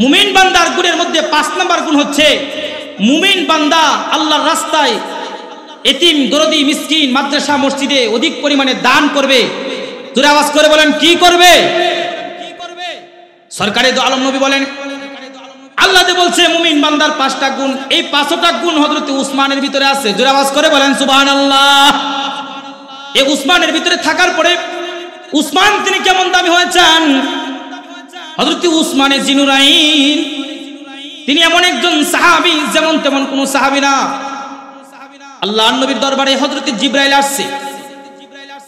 মুমিন বান্দার গুণের মধ্যে 5 নাম্বার গুণ হচ্ছে মুমিন বান্দা আল্লাহর রাস্তায় এতিম, দরদি, মিসকিন, মাদ্রাসা, মসজিদে অধিক পরিমাণে দান করবে। জোরে আওয়াজ করে বলেন কি করবে? সরকারে দো আলম নবী বলেন আল্লাহ যে বলছে মুমিন বান্দার 5টা গুণ, এই 5টা গুণ হযরত উসমানের ভিতরে আছে। জোরে আওয়াজ করে বলেন সুবহানাল্লাহ। এই উসমানের ভিতরে থাকার পরে উসমান তিনি কেমন দামি হয়েছেন? হযরত উসমানে জিন্নুরাইন তিনি এমন একজন সাহাবী যেমন তেমন কোন সাহাবী না। আল্লাহর নবীর দরবারে হযরত জিবরাইল আসছে,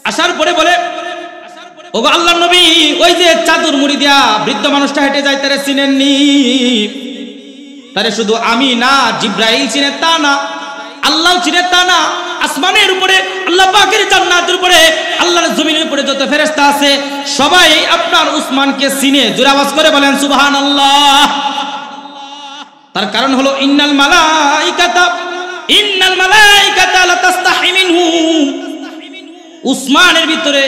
আসার পরে বলে ওগো আল্লাহর নবী, ওই যে চাদর মুড়ি দিয়া বৃদ্ধ মানুষটা হেঁটে যায় তারে চিনেননি? তারে শুধু আমি না, জিবরাইল চিনে তা না, আল্লাহ চিনে তা না, আসমানের উপরে আল্লাহ পাকের জান্নাতের উপরে আল্লাহর জমিনের উপরে যত ফেরেশতা আছে সবাই আপনার উসমানকে চিনে। জোরে আওয়াজ করে বলেন সুবহানাল্লাহ। তার কারণ হলো ইন্নাল মালাইকাতা লা তাস্তাহি মিনহু, উসমানের ভিতরে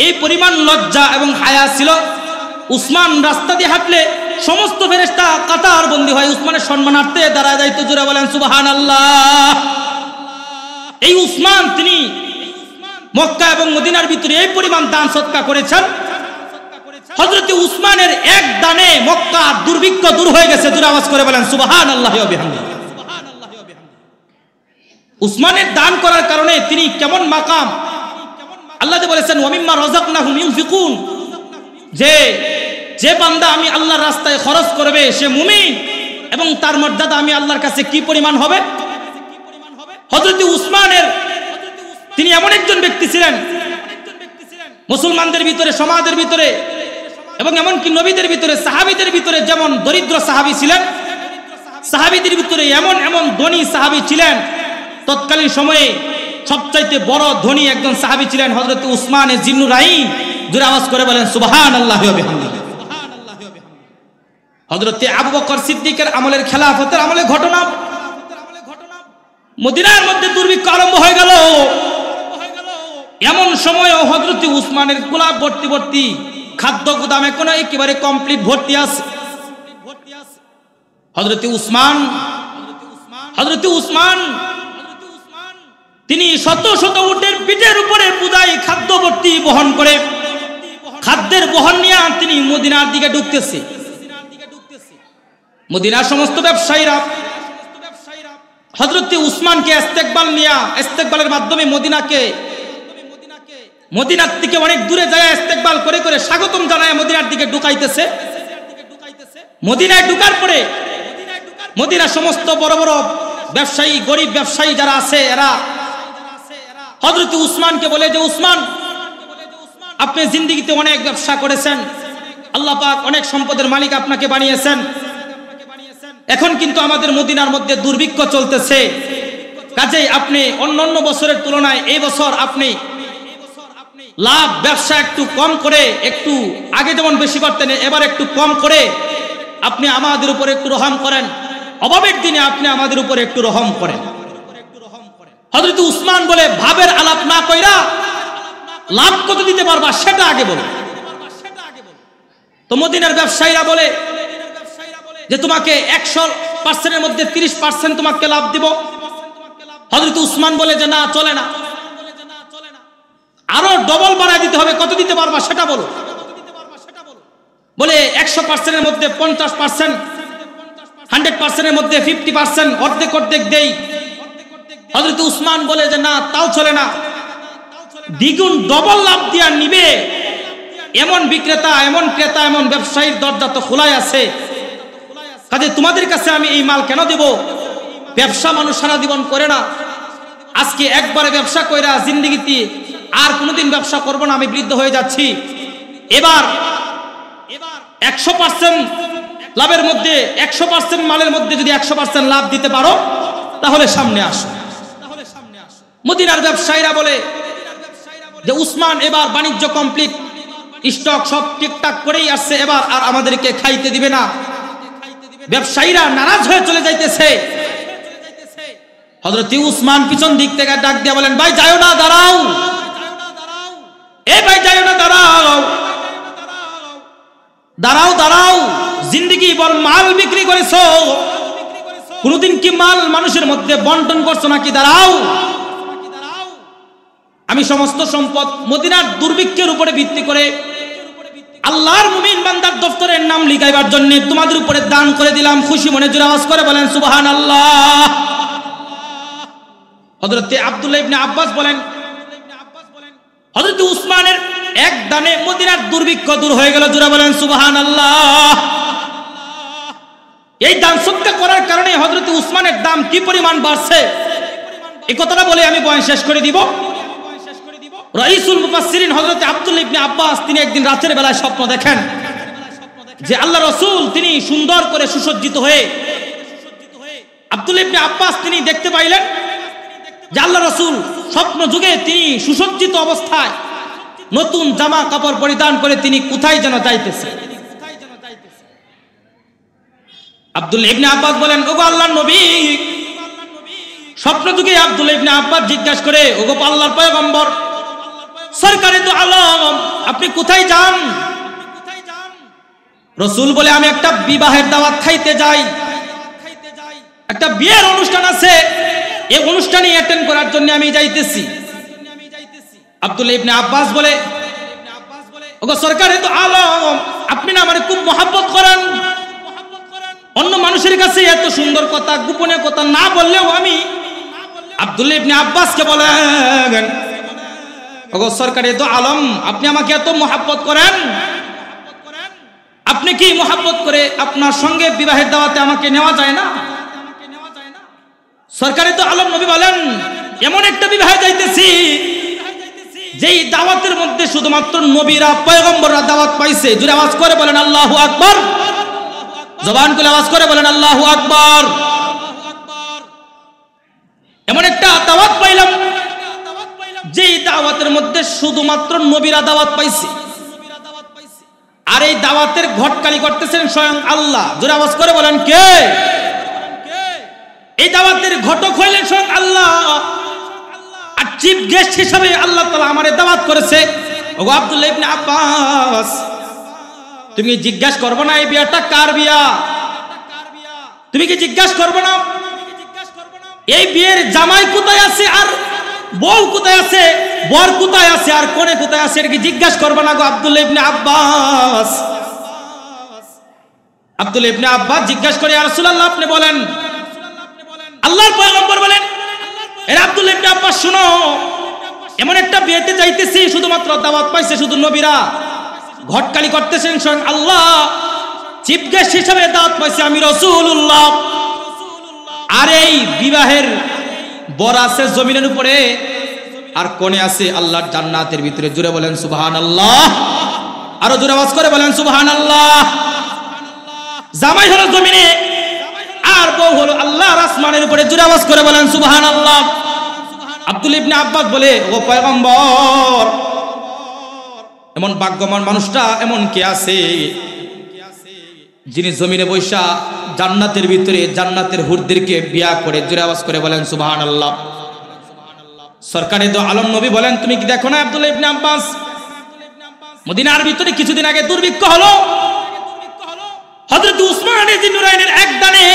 এই পরিমাণ লজ্জা এবং হায়া ছিল। উসমান রাস্তা দিয়ে হাঁটলে সমস্ত ফেরেশতা কাতার বন্দী হয় উসমানের সম্মানার্থে দাঁড়ায় যাইতো। জোরে বলেন সুবহানাল্লাহ। এই উসমান তিনি মক্কা এবং মদিনার ভিতরে এই পরিমাণ দান সদকা করেছেন, হযরত উসমানের এক দানে মক্কা দুর্ভিক্ষ দূর হয়ে গেছে। জোরে আওয়াজ করে বলেন সুবহানাল্লাহি ওয়া বিহামদিহি। উসমানের দান করার কারণে তিনি কেমন মাকাম, আল্লাহ যে বলেছেন ওয়া মিম্মা রাযাকনাহুম ইউনফিকুন, যে বান্দা আমি আল্লাহর রাস্তায় খরচ করবে সে মুমিন, এবং তার মর্যাদা আমি আল্লাহর কাছে কি পরিমাণ হবে? হযরত উসমানের তিনি এমন একজন ব্যক্তি ছিলেন মুসলমানদের ভিতরে, সমাজের ভিতরে এবং এমনকি নবীদের ভিতরে, সাহাবীদের ভিতরে যেমন দরিদ্র সাহাবী ছিলেন, সাহাবীদের ভিতরে এমন ধনী সাহাবী ছিলেন। তৎকালীন সময়ে সবচাইতে বড় ধনী একজন সাহাবী ছিলেন হযরত উসমানে জিন্নুরাইন। জোরে আওয়াজ করে বলেন সুবহানাল্লাহি ওয়া বিহামদিহি। হযরত আবু বকর সিদ্দিকের আমলের খেলাফতের আমলে ঘটনা, মদিনার মধ্যে দুর্ভিক্ষ আরম্ভ হয়ে গেল। এমন সময়ও হযরত উসমানের গোলাপ ভর্তি খাদ্য গুদাম এখনো একেবারে কমপ্লিট ভর্তি আছে। হযরত উসমান তিনি শত শত উটের পিঠের উপরে বোঝাই খাদ্য ভর্তি বহন করে, খাদ্যের বহন নিয়ে তিনি মদিনার দিকে ঢুকতেছে। মদিনার সমস্ত ব্যবসায়ীরা হযরত উসমানকে ইস্তেকবালের মাধ্যমে মদিনার থেকে অনেক দূরে যায় ইস্তেকবাল করে স্বাগতম জানায় মদিনার দিকে ঢুকাইতেছে। মদিনায় ঢুকার পরে মদিনার সমস্ত বড় বড় ব্যবসায়ী, গরিব ব্যবসায়ী যারা আছে এরা হযরত উসমানকে বলে যে উসমান, আপনি জিন্দেগিতে অনেক ব্যবসা করেছেন, আল্লাহ পাক অনেক সম্পদের মালিক আপনাকে বানিয়েছেন, এখন কিন্তু আমাদের মদিনার মধ্যে দুর্ভিক্ষ চলতেছে, কাজেই আপনি অন্যান্য বছরের তুলনায় এই বছর আপনি লাভ ব্যবসা একটু কম করে, একটু আগে যেমন বেশি করতেন এবার একটু কম করে আপনি আমাদের উপর একটু রহম করেন, অভাবের দিনে আপনি আমাদের উপর একটু রহম করেন। হযরত উসমান বলে, ভাবের আলাপ না কইরা লাভ কত দিতে পারবা সেটা আগে বলো। তো মদিনার ব্যবসায়ীরা বলে যে তোমাকে 100%-এর মধ্যে 30% তোমাকে লাভ দিব। হযরত উসমান বলে যে না, চলে না, আরো ডবল বাড়ায় দিতে হবে, কত দিতে পারবা সেটা বলো। বলে 100%-এর মধ্যে 50%, 100%-এর মধ্যে 50%, অর্ধেক অর্ধেক দেই। হযরত উসমান বলে যে না, তাও চলে না, দ্বিগুণ ডবল লাভ দিয়া নিবে এমন বিক্রেতা, এমন ক্রেতা, এমন ব্যবসায়ীর দরজা তো খোলাই আছে, কাজে তোমাদের কাছে আমি এই মাল কেন দেব? ব্যবসা মানুষ সারা জীবন করে না, আজকে একবারে ব্যবসা কইরা জিন্দেগিতে আর কোনোদিন ব্যবসা করব না, আমি বৃদ্ধ হয়ে যাচ্ছি। এবার 100% লাভের মধ্যে, 100% মালের মধ্যে যদি 100% লাভ দিতে পারো তাহলে সামনে আসো। মদিনার ব্যবসায়ীরা বলে যে উসমান এবার বাণিজ্য কমপ্লিট, স্টক সব ঠিকঠাক করেই আসছে, এবার আর আমাদেরকে খাইতে দিবে না। ব্যবসায়ীরা নারাজ হয়ে চলে যাইতেছে। হযরত উসমান পিছন দিক থেকে ডাক দিয়ে বলেন, ভাই যাও না, দাঁড়াও, এ ভাই যাও না, দাঁড়াও, দাঁড়াও, দাঁড়াও, জিন্দেগি বল মাল বিক্রি করেছো, কোনদিন কি মাল মানুষের মধ্যে বন্টন করছো নাকি? দাঁড়াও, আমি সমস্ত সম্পদ মদিনার দুর্ভিক্ষের উপরে ভিত্তি করে আল্লাহর মুমিন বান্দার দফতরের নাম লিখাইবার জন্য তোমাদের উপরে দান করে দিলাম। খুশি মনে জোরে আওয়াজ করে বলেন সুবহানাল্লাহ। হযরত আব্দুল্লাহ ইবনে আব্বাস বলেন, হযরত উসমানের এক দানে মদিনার দুর্ভিক্ষ দূর হয়ে গেল। জোরে বলেন সুবহানাল্লাহ। এই দান সদকা করার কারণে হযরত উসমানের দাম কি পরিমাণ বাড়ছে, এই কথাটা বলে আমি বয়ান শেষ করে দিব। রাইসুল মুফাসসিরিন হযরত আব্দুল্লাহ ইবনে আব্বাস তিনি একদিন রাতের বেলায় স্বপ্ন দেখেন যে আল্লাহ রাসূল তিনি সুন্দর করে সুসজ্জিত হয়ে, আব্দুল্লাহ ইবনে আব্বাস তিনি দেখতে পাইলেন যে আল্লাহ রাসূল স্বপ্ন যুগে তিনি সুসজ্জিত অবস্থায় নতুন জামা কাপড় পরিধান করে তিনি কোথায় যেন যাইতেছে। আব্দুল্লাহ ইবনে আব্বাস বলেন, ওগো আল্লাহর নবী, স্বপ্ন যুগে আব্দুল্লাহ ইবনে আব্বাস জিজ্ঞাসা করে, ওগো আল্লাহর পয়গম্বর সরকারে তো আলম, আপনি কোথায় যান? রাসূল বলে, আমি একটা বিবাহের দাওয়াত খাইতে যাই, একটা বিয়ের অনুষ্ঠান আছে, এই অনুষ্ঠানে অ্যাটেন্ড করার জন্য আমি যাইতেছি। আব্দুল্লাহ ইবনে আব্বাস বলে, ওগো সরকারে তো আলম, আপনি না আমারে খুব মহব্বত করেন, অন্য মানুষের কাছে এত সুন্দর কথা, গোপনে কথা না বললেও আমি আব্দুল্লাহ ইবনে আব্বাসকে বলেন, ওগো সরকারে তো আলম, আপনি আমাকে এত মহব্বত করেন, আপনি কি মহব্বত করে আপনার সঙ্গে বিবাহের দাওয়াতে আমাকে নেওয়া যায় না? সরকারে তো আলম নবী বলেন, এমন একটা বিবাহে যাইতেছি যেই দাওয়াতের মধ্যে শুধুমাত্র নবীরা পয়গম্বররা দাওয়াত পাইছে। জোরে আওয়াজ করে বলেন আল্লাহু আকবার, জবান খুলে আওয়াজ করে বলেন আল্লাহু আকবার। এমন একটা দাওয়াত পাইলাম যেই দাওয়াতের মধ্যে শুধুমাত্র নবীরা দাওয়াত পাইছে, আর এই দাওয়াতের ঘটকালি করতেছেন স্বয়ং আল্লাহ। জোরে আওয়াজ করে বলেন কে? এই দাওয়াতের ঘটক হইলেন স্বয়ং আল্লাহ, আর চিফ গেস্ট হিসেবে আল্লাহ তাআলা আমারে দাওয়াত করেছে। ওগো আব্দুল্লাহ ইবনে আব্বাস, তুমি জিজ্ঞাসা করবে না এই বিয়াটা কার বিয়া? তুমি কি জিজ্ঞাসা করবে না এই বিয়ের জামাই কোথায় আছে, আর বউ কোথায় আছে, বর কোথায় আছে, আর কোনে কোথায় আছে? এটা কি জিজ্ঞাসা করবে না গো আব্দুল্লাহ ইবনে আব্বাস? আব্দুল্লাহ ইবনে আব্বাস জিজ্ঞাসা করে, ইয়া রাসূলুল্লাহ আপনি বলেন। আল্লাহর পয়গম্বর বলেন, এর আব্দুল্লাহ ইবনে আব্বাস শুনো, এমন একটা বিয়েতে যাইতেছি শুধুমাত্র দাওয়াত পাইছে শুধু নবীরা, ঘটকালি করতেছেন স্বয়ং আল্লাহ, চিফ গেস্ট হিসেবে দাওয়াত পাইছে আমি রাসূলুল্লাহ। আর এই বিবাহের বর আছে জমিনের উপরে, আর কোণে আছে আল্লাহর জান্নাতের ভিতরে। জোরে বলেন সুবহানাল্লাহ, আরো জোরে আওয়াজ করে বলেন সুবহানাল্লাহ। জামাই হলো জমিনে, আর বউ হলো আল্লাহর আসমানের উপরে। জোরে আওয়াজ করে বলেন সুবহানাল্লাহ। আব্দুল্লাহ ইবনে আব্বাস বলে, ও পয়গম্বর, এমন ভাগ্যবান মানুষটা এমন কে আছে যিনি জমিনে বৈশা জান্নাতের ভিতরে জান্নাতের হুরদেরকে বিয়া করে, জোরে আওয়াজ করে বলেন সুবহানাল্লাহ। সরকারে দো আলম নবী বলেন, তুমি কি দেখো না আব্দুল্লাহ ইবনে আব্বাস, মদিনার ভিতরে কিছুদিন আগে দুর্ভিক্ষ হলো, হযরত উসমান ইবনে নুরাইনের এক দানে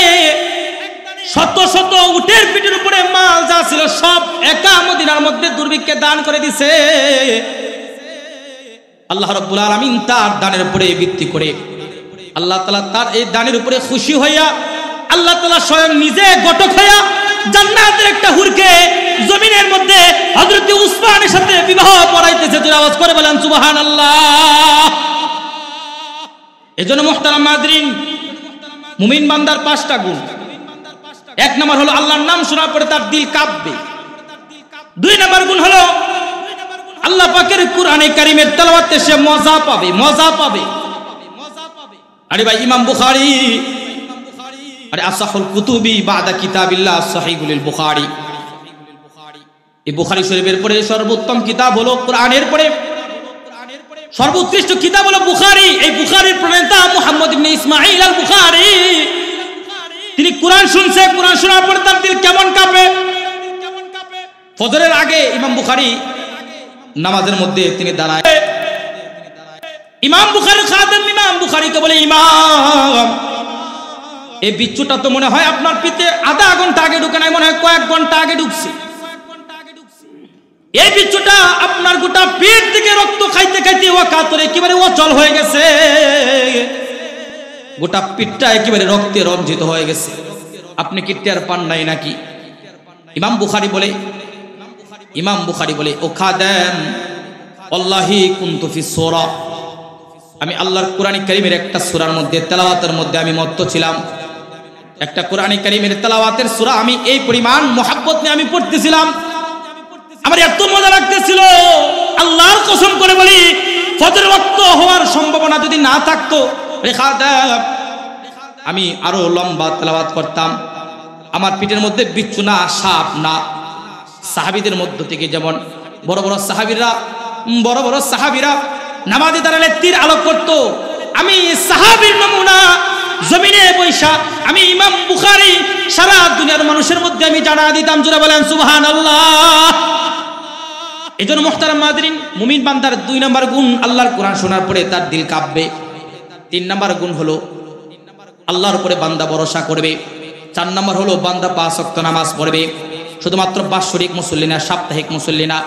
শত শত উটের পিঠের উপরে মাল যা ছিল সব একা মদিনার মধ্যে দুর্ভিক্ষে দান করে দিছে। আল্লাহ রাব্বুল আলামিন তার দানের উপরে ভিত্তি করে আল্লাহ তাআলা তার এই দানের উপরে খুশি হইয়া আল্লাহ তাআলা স্বয়ং নিজে ঘটক হইয়া জান্নাতের একটা হুরকে জমিনের মধ্যে হযরত উসমানের সাথে বিবাহ পড়াইতেছে। জোরে আওয়াজ করে বলেন সুবহানাল্লাহ। এজন্য মুহতারাম হাজরিন, মুমিন বান্দার 5টা গুণ। 1 নম্বর হলো আল্লাহর নাম শোনার পরে তার দিল কাঁপবে। 2 নম্বর গুণ হলো আল্লাহ পাকের কুরআনে কারীমের তেলাওয়াতে সে মজা পাবে, মজা পাবে। আরে ভাই ইমাম বুখারী, আরে আসাহুল কুতুবি বাদা কিতাবিল্লাহ সহিহুল বুখারী, এই বুখারী শরীফের পরে সর্বোত্তম কিতাব হলো কুরআনের পরে সর্বোৎকৃষ্ট কিতাব হলো বুখারী। এই বুখারীর প্রণেতা মুহাম্মদ ইবনে ইসমাঈল আল বুখারী, তিনি কুরআন শুনছে, কুরআন শোনার পরে তার দিল কেমন কাঁপে। ফজরের আগে ইমাম বুখারী নামাজের মধ্যে তিনি দাঁড়ায়, ইমাম বুখারীর খাদেম ইমাম বুখারীকে বলে, ইমাম এই বিচ্ছুটা তো মনে হয় আপনার পিঠে আধা ঘন্টা আগে ঢুকে নাই, মনে হয় কয়েক ঘন্টা আগে ঢুকছে। এই বিচ্ছুটা আপনার গোটা পেট থেকে রক্ত খাইতে খাইতে ওয়াকাতরে একেবারে অচল হয়ে গেছে, গোটা পিঠটা একেবারে রক্তে রঞ্জিত হয়ে গেছে, আপনি কি টের পান নাই নাকি? ইমাম বুখারী বলে ও খাদেম আল্লাহি কুনতু ফি সূরা, আমি আল্লাহর কোরআন কারীমের একটা সূরার মধ্যে তেলাওয়াতের মধ্যে আমি মত্ত ছিলাম। একটা কোরআন কারীমের তেলাওয়াতের সূরা আমি এই পরিমাণ মোহাব্বত নিয়ে আমি পড়তেছিলাম, আমার এত মজা লাগতেছিল, আল্লাহর কসম করে বলি ফজর ওয়াক্ত হওয়ার সম্ভাবনা যদি না থাকতো আমি আরো লম্বা তেলাওয়াত করতাম। আমার পিঠের মধ্যে বিচ্ছু না, সাপ না। সাহাবীদের মধ্য থেকে যেমন বড় বড় সাহাবীরা নামাজে দাঁড়ালে তীর আলোক করত, আমি সাহাবীর নমুনা জমিনে বৈশা আমি ইমাম বুখারী সারা দুনিয়ার মানুষের মধ্যে আমি জানা দিতাম। জোরে বলেন সুবহানাল্লাহ। এজন্য মুহতারাম হাজরিন, মুমিন বান্দার 2 নম্বর গুণ আল্লাহর কোরআন শোনার পরে তার দিল কাঁপবে। 3 নম্বর গুণ হলো আল্লাহর উপরে বান্দা ভরসা করবে। 4 নম্বর হলো বান্দা 5 ওয়াক্ত নামাজ পড়বে, শুধুমাত্র বাৎসরিক মুসল্লি না, সাপ্তাহিক মুসল্লি না,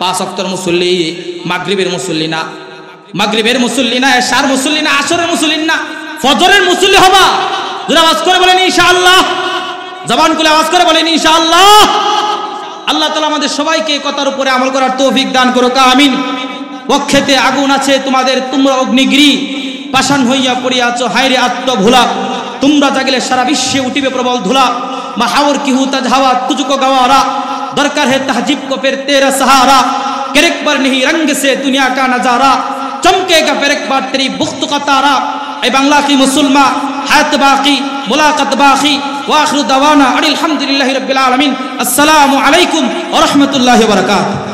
5 ওয়াক্তের মুসল্লি, মাগরিবের মুসল্লি না, এশার মুসল্লি না, আসরের মুসল্লি না, ফজরের মুসল্লি হবা। যারা আওয়াজ করে বলেন ইনশাআল্লাহ, জবান খুলে আওয়াজ করে বলেন ইনশাআল্লাহ। আল্লাহ তাআলা আমাদের সবাইকে কথার উপরে আমল করার তৌফিক দান করুক, আমিন। বক্ষেতে আগুন আছে তোমাদের, তোমরা অগ্নিগিরি পাষাণ হইয়া পড়িয়া আছো, হায়রে আত্মভোলা, তোমরা জাগিলে সারা বিশ্বে উঠিবে প্রবল ধুলা। মাহাওর কি হু তাজহাওয়া তুঝকো গওয়ারা, দরকার है तहजीब को फिर तेरा सहारा, कर एक बार नहीं रंग से दुनिया का नजारा, चमकेगा फिर एक बार तेरी बुख्त का तारा। ऐ बांग्ला की मुसलमान हयात बाकी मुलाकात बाकी, व आखिर दवाना अनिल हम्दुलिल्लाहि रब्बिल आलमीन। अस्सलामु अलैकुम व रहमतुल्लाहि व बरकातुहू।